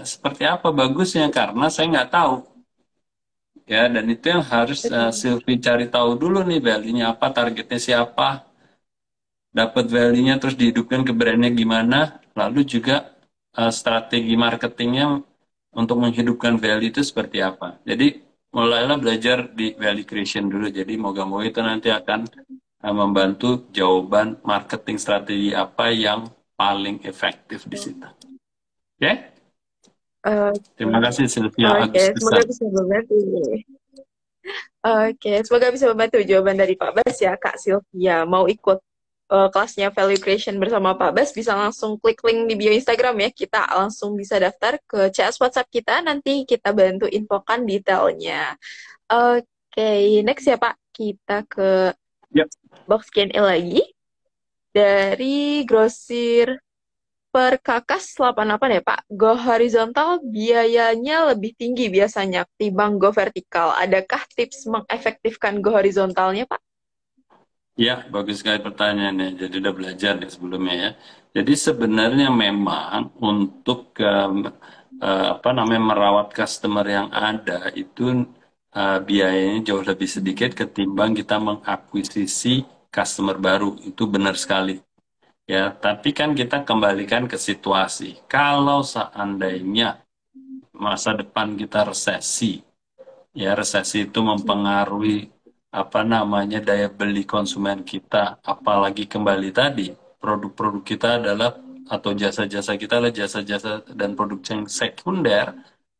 S2: seperti apa bagusnya karena saya nggak tahu. Ya, dan itu yang harus
S1: Betul.
S2: Sylvie cari tahu dulu nih, value-nya apa, targetnya siapa, dapat value-nya terus dihidupkan ke brandnya gimana, lalu juga strategi marketingnya untuk menghidupkan value itu seperti apa. Jadi mulailah belajar di value creation dulu. Jadi moga-moga itu nanti akan membantu jawaban marketing strategi apa yang paling efektif di situ. Oke?
S1: Oke,
S2: Terima kasih Sylvia
S1: oke, semoga
S2: Agustusan.
S1: bisa membantu. Oke, semoga bisa membantu jawaban dari Pak Bas ya, Kak Sylvia. Mau ikut kelasnya Value Creation bersama Pak Bas, bisa langsung klik link di bio Instagram ya. Kita langsung bisa daftar ke CS WhatsApp kita, nanti kita bantu infokan detailnya. Oke, next ya Pak. Kita ke
S2: Ya,
S1: box Q&A lagi. Dari Grosir Perkakas 88 ya Pak. Go horizontal biayanya lebih tinggi biasanya timbang go vertikal. Adakah tips mengefektifkan go horizontalnya Pak?
S2: ya, bagus sekali pertanyaannya. Jadi udah belajar nih sebelumnya ya. Jadi sebenarnya memang untuk apa namanya merawat customer yang ada itu biayanya jauh lebih sedikit ketimbang kita mengakuisisi customer baru. Itu benar sekali. Ya, tapi kan kita kembalikan ke situasi. Kalau seandainya masa depan kita resesi, ya resesi itu mempengaruhi apa namanya daya beli konsumen kita, apalagi kembali tadi produk-produk kita adalah atau jasa-jasa kita adalah jasa-jasa dan produk yang sekunder,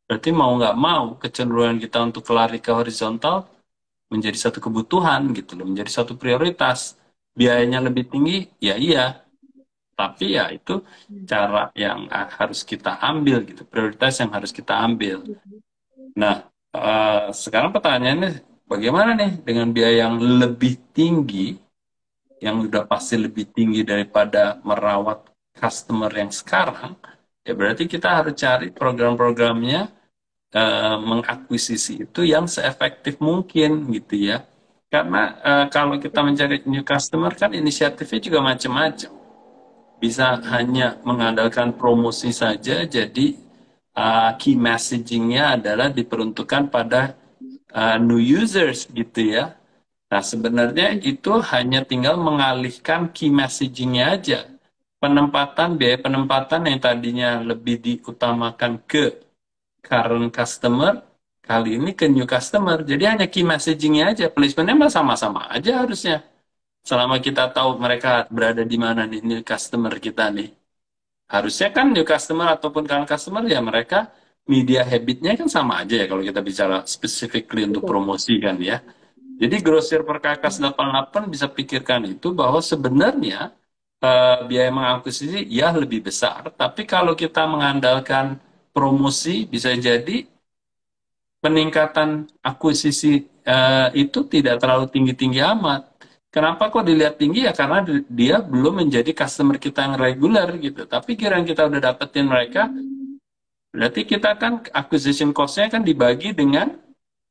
S2: berarti mau nggak mau kecenderungan kita untuk lari ke horizontal menjadi satu kebutuhan gitu loh, menjadi satu prioritas. Biayanya lebih tinggi, ya iya, tapi ya itu cara yang harus kita ambil gitu, prioritas yang harus kita ambil. Nah, sekarang pertanyaannya bagaimana nih dengan biaya yang lebih tinggi, yang udah pasti lebih tinggi daripada merawat customer yang sekarang, ya berarti kita harus cari program-programnya mengakuisisi itu yang seefektif mungkin gitu ya. Karena kalau kita mencari new customer kan inisiatifnya juga macam-macam. Bisa hanya mengandalkan promosi saja, jadi key messaging-nya adalah diperuntukkan pada new users gitu ya. Nah, sebenarnya itu hanya tinggal mengalihkan key messaging-nya aja. Biaya penempatan yang tadinya lebih diutamakan ke current customer, kali ini ke new customer. Jadi hanya key messaging-nya aja, placement-nya mah sama-sama aja harusnya. Selama kita tahu mereka berada di mana nih, new customer kita nih. Harusnya kan new customer ataupun current customer ya mereka media habitnya kan sama aja ya kalau kita bicara specifically untuk
S1: Betul.
S2: promosi kan ya. Jadi grosir perkakas 88 bisa pikirkan itu bahwa sebenarnya biaya mengakuisisi ya lebih besar, tapi kalau kita mengandalkan promosi bisa jadi peningkatan akuisisi itu tidak terlalu tinggi-tinggi amat. Kenapa kok dilihat tinggi ya? Karena dia belum menjadi customer kita yang reguler gitu. Tapi kira kita udah dapetin mereka, berarti kita kan acquisition cost-nya kan dibagi dengan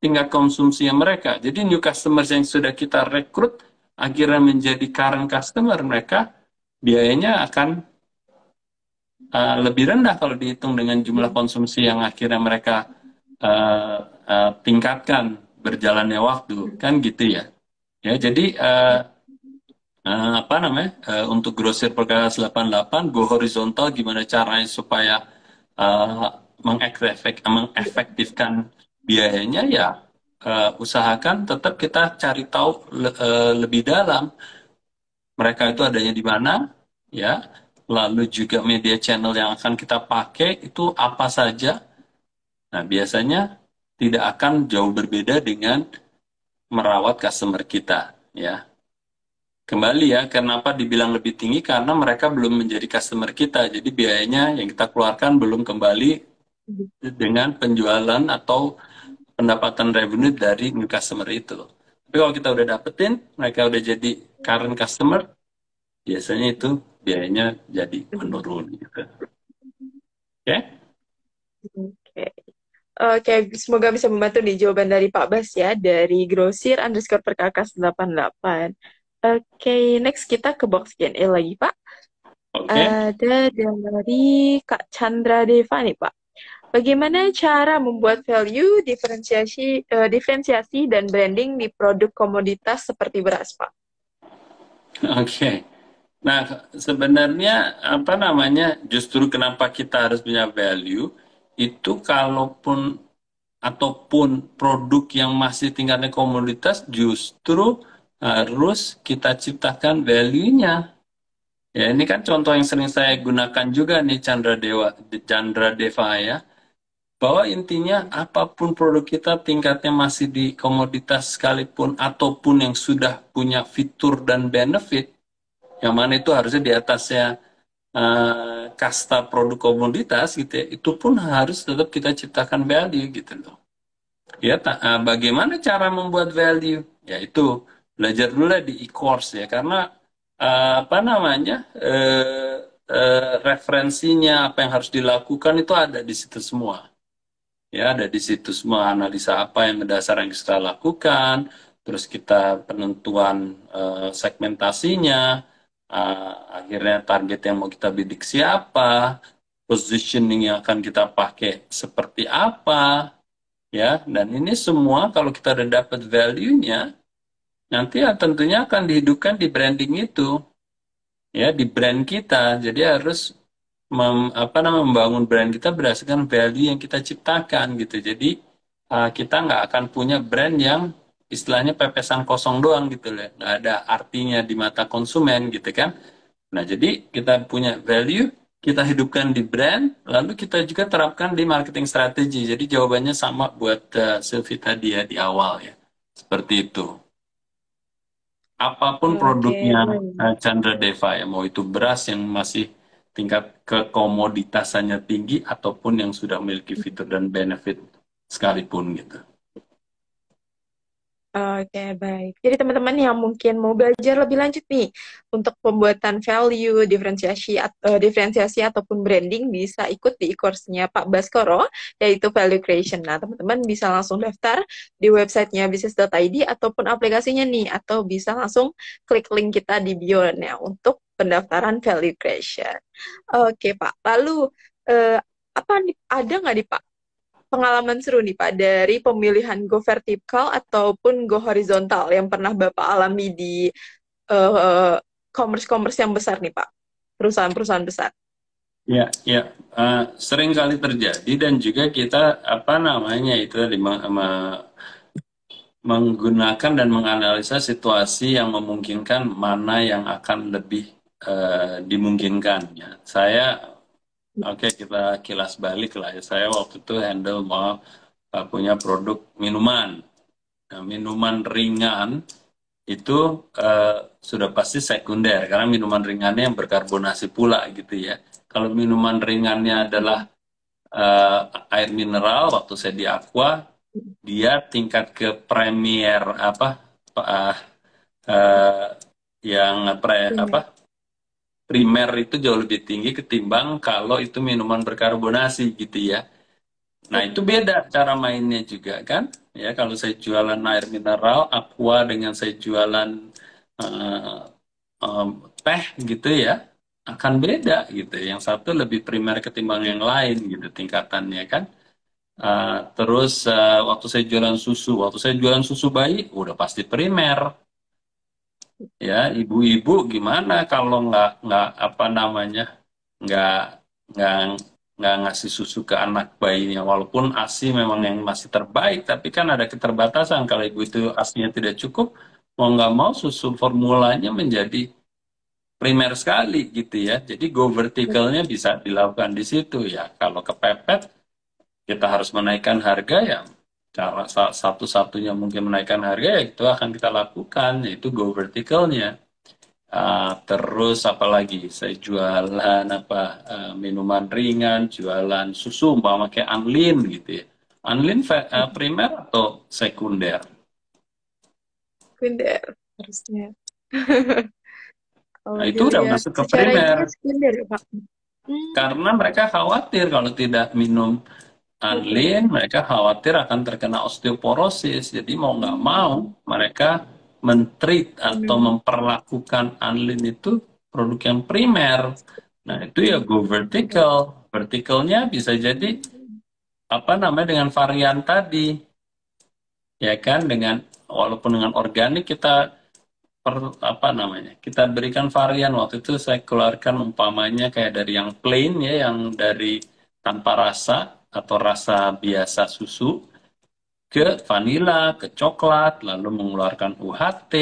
S2: tingkat konsumsi mereka. Jadi new customers yang sudah kita rekrut akhirnya menjadi current customer mereka, biayanya akan lebih rendah kalau dihitung dengan jumlah konsumsi yang akhirnya mereka uh, tingkatkan berjalannya waktu kan gitu ya. Ya jadi apa namanya untuk grosir perkara 88 go horizontal gimana caranya supaya uh, mengefektifkan biayanya ya usahakan tetap kita cari tahu lebih dalam mereka itu adanya di mana, ya. Lalu juga media channel yang akan kita pakai itu apa saja. Nah, biasanya tidak akan jauh berbeda dengan merawat customer kita, ya. Kembali ya, kenapa dibilang lebih tinggi? Karena mereka belum menjadi customer kita. Jadi biayanya yang kita keluarkan belum kembali dengan penjualan atau pendapatan revenue dari new customer itu. Tapi kalau kita udah dapetin, mereka udah jadi current customer, biasanya itu biayanya jadi menurun gitu. Oke?
S1: Oke. Oke, semoga bisa membantu nih jawaban dari Pak Bas ya, dari grosir underscore perkakas 88. Oke, next kita ke box Q&A lagi, Pak.
S2: Oke?
S1: Ada dari Kak Chandra Deva nih, Pak. Bagaimana cara membuat value, diferensiasi dan branding di produk komoditas seperti beras, Pak?
S2: Oke. Nah, sebenarnya apa namanya? Justru kenapa kita harus punya value itu kalaupun ataupun produk yang masih tingkatnya komoditas justru harus kita ciptakan value-nya. Ya, ini kan contoh yang sering saya gunakan juga nih Chandra Deva ya. Bahwa intinya apapun produk kita tingkatnya masih di komoditas sekalipun ataupun yang sudah punya fitur dan benefit yang mana itu harusnya di atasnya kasta produk komoditas gitu ya, itu pun harus tetap kita ciptakan value gitu loh. Ya, bagaimana cara membuat value? Ya itu belajar dulu lah di e-course ya, karena apa namanya referensinya apa yang harus dilakukan itu ada di situ semua. Ya, ada di situ semua analisa apa yang mendasar yang kita lakukan, terus kita penentuan segmentasinya, akhirnya target yang mau kita bidik siapa, positioning yang akan kita pakai seperti apa, ya. Dan ini semua kalau kita udah dapat value-nya, nanti ya tentunya akan dihidupkan di branding itu, ya, di brand kita. Jadi harus membangun brand kita berdasarkan value yang kita ciptakan gitu. Jadi kita nggak akan punya brand yang istilahnya pepesan kosong doang gitu loh, nggak ada artinya di mata konsumen gitu kan. Nah, jadi kita punya value, kita hidupkan di brand, lalu kita juga terapkan di marketing strategi. Jadi jawabannya sama buat Sylvie tadi ya di awal ya, seperti itu. Apapun
S1: Oke,
S2: produknya
S1: baik.
S2: Chandra Deva ya, mau itu beras yang masih tingkat kekomoditasannya tinggi ataupun yang sudah memiliki fitur dan benefit sekalipun gitu.
S1: Oke, baik. Jadi teman-teman yang mungkin mau belajar lebih lanjut nih untuk pembuatan value, diferensiasi ataupun branding bisa ikut di e-course-nya Pak Baskoro, yaitu Value Creation. Nah, teman-teman bisa langsung daftar di websitenya bisnis.id ataupun aplikasinya nih, atau bisa langsung klik link kita di bio-nya untuk pendaftaran Value Creation. Oke, Pak. Lalu, ada nggak nih, Pak, pengalaman seru nih Pak dari pemilihan go vertikal ataupun go horizontal yang pernah Bapak alami di eh, commerce-commerce yang besar nih Pak, perusahaan-perusahaan besar.
S2: Ya, ya, sering kali terjadi dan juga kita apa namanya itu tadi menggunakan dan menganalisa situasi yang memungkinkan mana yang akan lebih dimungkinkan ya. Oke, kita kilas balik lah ya. Saya waktu itu handle mau punya produk minuman. Nah, minuman ringan itu sudah pasti sekunder karena minuman ringannya yang berkarbonasi pula gitu ya. Kalau minuman ringannya adalah air mineral, waktu saya di Aqua, dia tingkat ke premier apa uh, uh, yang
S1: Benar.
S2: primer itu jauh lebih tinggi ketimbang kalau itu minuman berkarbonasi gitu ya. Nah, itu beda cara mainnya juga kan. Ya, kalau saya jualan air mineral, aqua dengan saya jualan eh, em, teh gitu ya, akan beda gitu. Yang satu lebih primer ketimbang yang lain gitu tingkatannya kan. Terus waktu saya jualan susu, waktu saya jualan susu bayi, udah pasti primer. Ya, ibu-ibu gimana kalau nggak apa namanya nggak nggak nggak ngasih susu ke anak bayinya. Walaupun ASI memang yang masih terbaik, tapi kan ada keterbatasan. Kalau ibu itu ASInya tidak cukup, mau nggak mau susu formulanya menjadi primer sekali gitu ya. Jadi go verticalnya bisa dilakukan di situ ya. Kalau kepepet, kita harus menaikkan harga ya. Cara satu-satunya mungkin menaikkan harga ya itu akan kita lakukan, yaitu go verticalnya. Terus apalagi saya jualan apa minuman ringan, jualan susu, umpama kayak Anlin gitu ya. Anlin primer atau sekunder?
S1: Sekunder harusnya.
S2: Nah
S1: Kalau
S2: itu udah
S1: dilihat
S2: masuk ke
S1: secara
S2: primer
S1: ininya sekunder ya Pak. Hmm,
S2: karena mereka khawatir kalau tidak minum
S1: oke.
S2: Anlin, mereka khawatir akan terkena osteoporosis. Jadi mau nggak mau
S1: Hmm,
S2: mereka mentreat atau
S1: minum.
S2: memperlakukan Anlin itu produk yang primer. Nah itu ya go vertical. Verticalnya bisa jadi apa namanya dengan varian tadi, ya kan dengan walaupun dengan organik kita apa namanya kita berikan varian. Waktu itu saya keluarkan umpamanya kayak dari yang plain ya, yang dari tanpa rasa atau rasa biasa susu ke vanila, ke coklat, lalu mengeluarkan UHT,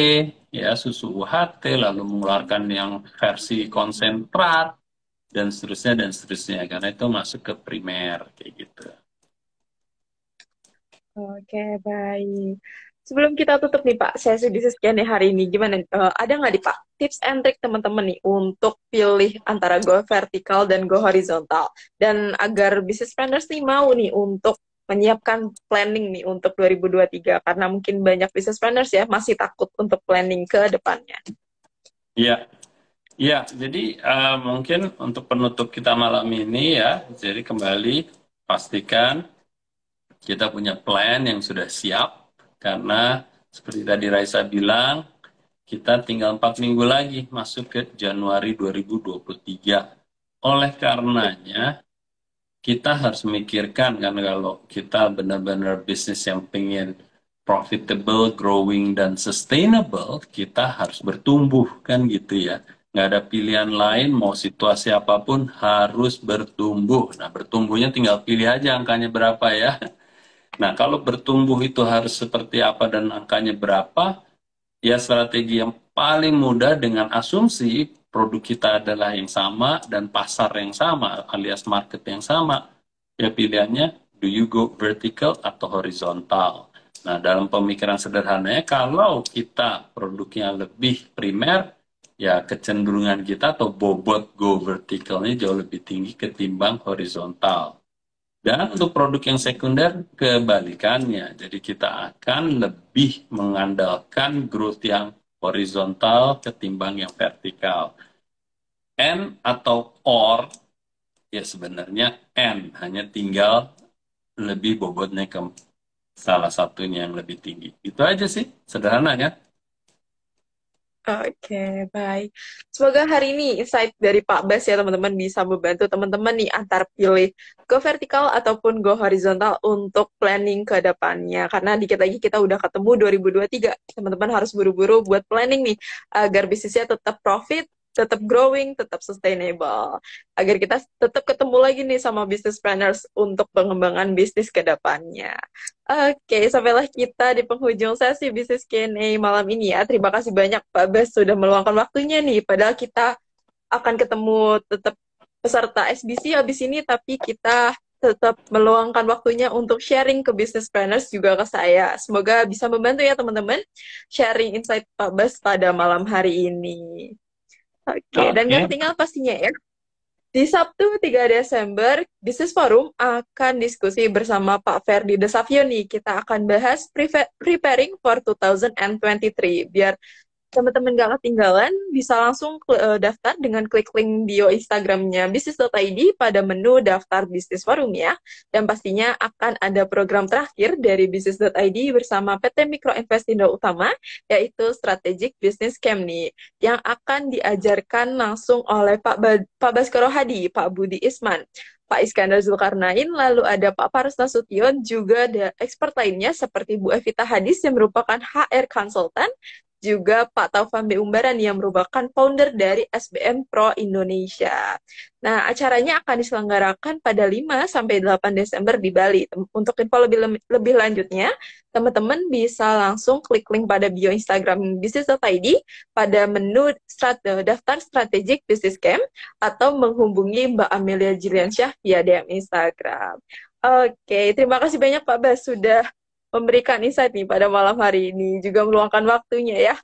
S2: ya susu UHT, lalu mengeluarkan yang versi konsentrat dan seterusnya karena itu masuk ke primer kayak gitu.
S1: Oke, baik. Sebelum kita tutup nih Pak, sesi bisnis Q&A hari ini, gimana? Ada nggak nih Pak tips and trick teman-teman nih untuk pilih antara go vertikal dan go horizontal? Dan agar bisnis planners nih mau nih untuk menyiapkan planning nih untuk 2023, karena mungkin banyak bisnis planners ya masih takut untuk planning ke depannya.
S2: Iya, iya. Jadi mungkin untuk penutup kita malam ini ya, jadi kembali pastikan kita punya plan yang sudah siap karena seperti tadi Raisa bilang, kita tinggal 4 minggu lagi masuk ke Januari 2023. Oleh karenanya, kita harus memikirkan kan kalau kita benar-benar bisnis yang pengen profitable, growing, dan sustainable, kita harus bertumbuh kan gitu ya. Nggak ada pilihan lain, mau situasi apapun harus bertumbuh. Nah, bertumbuhnya tinggal pilih aja angkanya berapa ya. Nah, kalau bertumbuh itu harus seperti apa dan angkanya berapa, ya strategi yang paling mudah dengan asumsi produk kita adalah yang sama dan pasar yang sama alias market yang sama. Ya pilihannya do you go vertical atau horizontal. Nah, dalam pemikiran sederhananya kalau kita produknya lebih primer, ya kecenderungan kita atau bobot go verticalnya jauh lebih tinggi ketimbang horizontal. Dan untuk produk yang sekunder, kebalikannya. Jadi kita akan lebih mengandalkan growth yang horizontal ketimbang yang vertikal. N atau OR, ya sebenarnya N, hanya tinggal lebih bobotnya ke salah satunya yang lebih tinggi. Itu aja sih, sederhana kan?
S1: Oke, baik. Semoga hari ini insight dari Pak Bas ya teman-teman bisa membantu teman-teman nih antar pilih go vertikal ataupun go horizontal untuk planning ke depannya. Karena dikit lagi kita udah ketemu 2023. Teman-teman harus buru-buru buat planning nih agar bisnisnya tetap profit, tetap growing, tetap sustainable. Agar kita tetap ketemu lagi nih sama business planners untuk pengembangan bisnis ke depannya. Oke, sampailah kita di penghujung sesi bisnis Q&A malam ini ya. Terima kasih banyak Pak Bas sudah meluangkan waktunya nih. Padahal kita akan ketemu tetap peserta SBC habis ini, tapi kita tetap meluangkan waktunya untuk sharing ke business planners juga ke saya. Semoga bisa membantu ya teman-teman sharing insight Pak Bas pada malam hari ini. Oke, dan gak
S2: Oke.
S1: ketinggalan pastinya ya. Di Sabtu 3 Desember, Business Forum akan diskusi bersama Pak Ferdi Desavio nih. Kita akan bahas preparing for 2023. Biar teman-teman gak ketinggalan, bisa langsung daftar dengan klik link bio Instagramnya bisnis.id pada menu daftar bisnis forum ya. Dan pastinya akan ada program terakhir dari bisnis.id bersama PT Mikro Investindo Utama, yaitu Strategic Business Camp nih, yang akan diajarkan langsung oleh Pak Baskoro Hadi, Pak Budi Isman, Pak Iskandar Zulkarnain, lalu ada Pak Paras Nasution, juga ada expert lainnya seperti Bu Evita Hadis yang merupakan HR Consultant, juga Pak Taufan B. Umbaran yang merupakan founder dari SBM Pro Indonesia. Nah, acaranya akan diselenggarakan pada 5 sampai 8 Desember di Bali. Untuk info lebih lanjutnya, teman-teman bisa langsung klik link pada bio Instagram bisnis.id pada menu daftar strategik Business Camp atau menghubungi Mbak Amelia Jiliansyah via DM Instagram. Oke, terima kasih banyak Pak Bas sudah memberikan insight nih pada malam hari ini, juga meluangkan waktunya ya.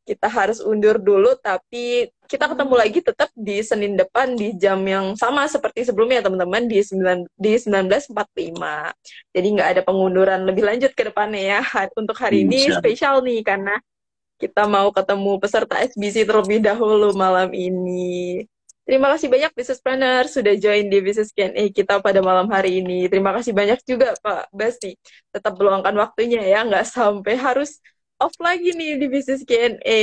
S1: Kita harus undur dulu, tapi kita ketemu lagi tetap di Senin depan di jam yang sama seperti sebelumnya teman-teman, di 19.45. Jadi nggak ada pengunduran lebih lanjut ke depannya ya. Untuk hari ini
S2: Insya Allah.
S1: spesial nih, karena kita mau ketemu peserta SBC terlebih dahulu malam ini. Terima kasih banyak Business Planner sudah join di Business Q&A kita pada malam hari ini. Terima kasih banyak juga Pak Bas nih. Tetap meluangkan waktunya ya, nggak sampai harus off lagi nih di Business Q&A.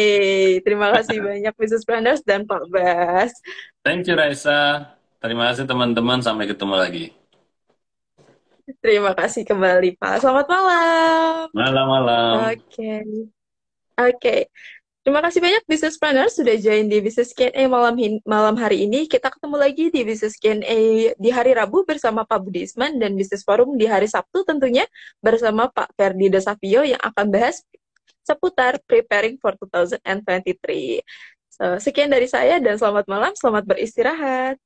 S1: Terima kasih banyak Business Planners dan Pak Bas.
S2: Thank you Raisa. Terima kasih teman-teman. Sampai ketemu lagi.
S1: Terima kasih kembali Pak. Selamat malam.
S2: Malam-malam.
S1: Oke. Oke. Terima kasih banyak Business Planner sudah join di Business Q&A malam hari ini. Kita ketemu lagi di Business Q&A di hari Rabu bersama Pak Budi Isman dan Business Forum di hari Sabtu tentunya bersama Pak Ferdi Desavio yang akan bahas seputar preparing for 2023. Sekian dari saya dan selamat malam, selamat beristirahat.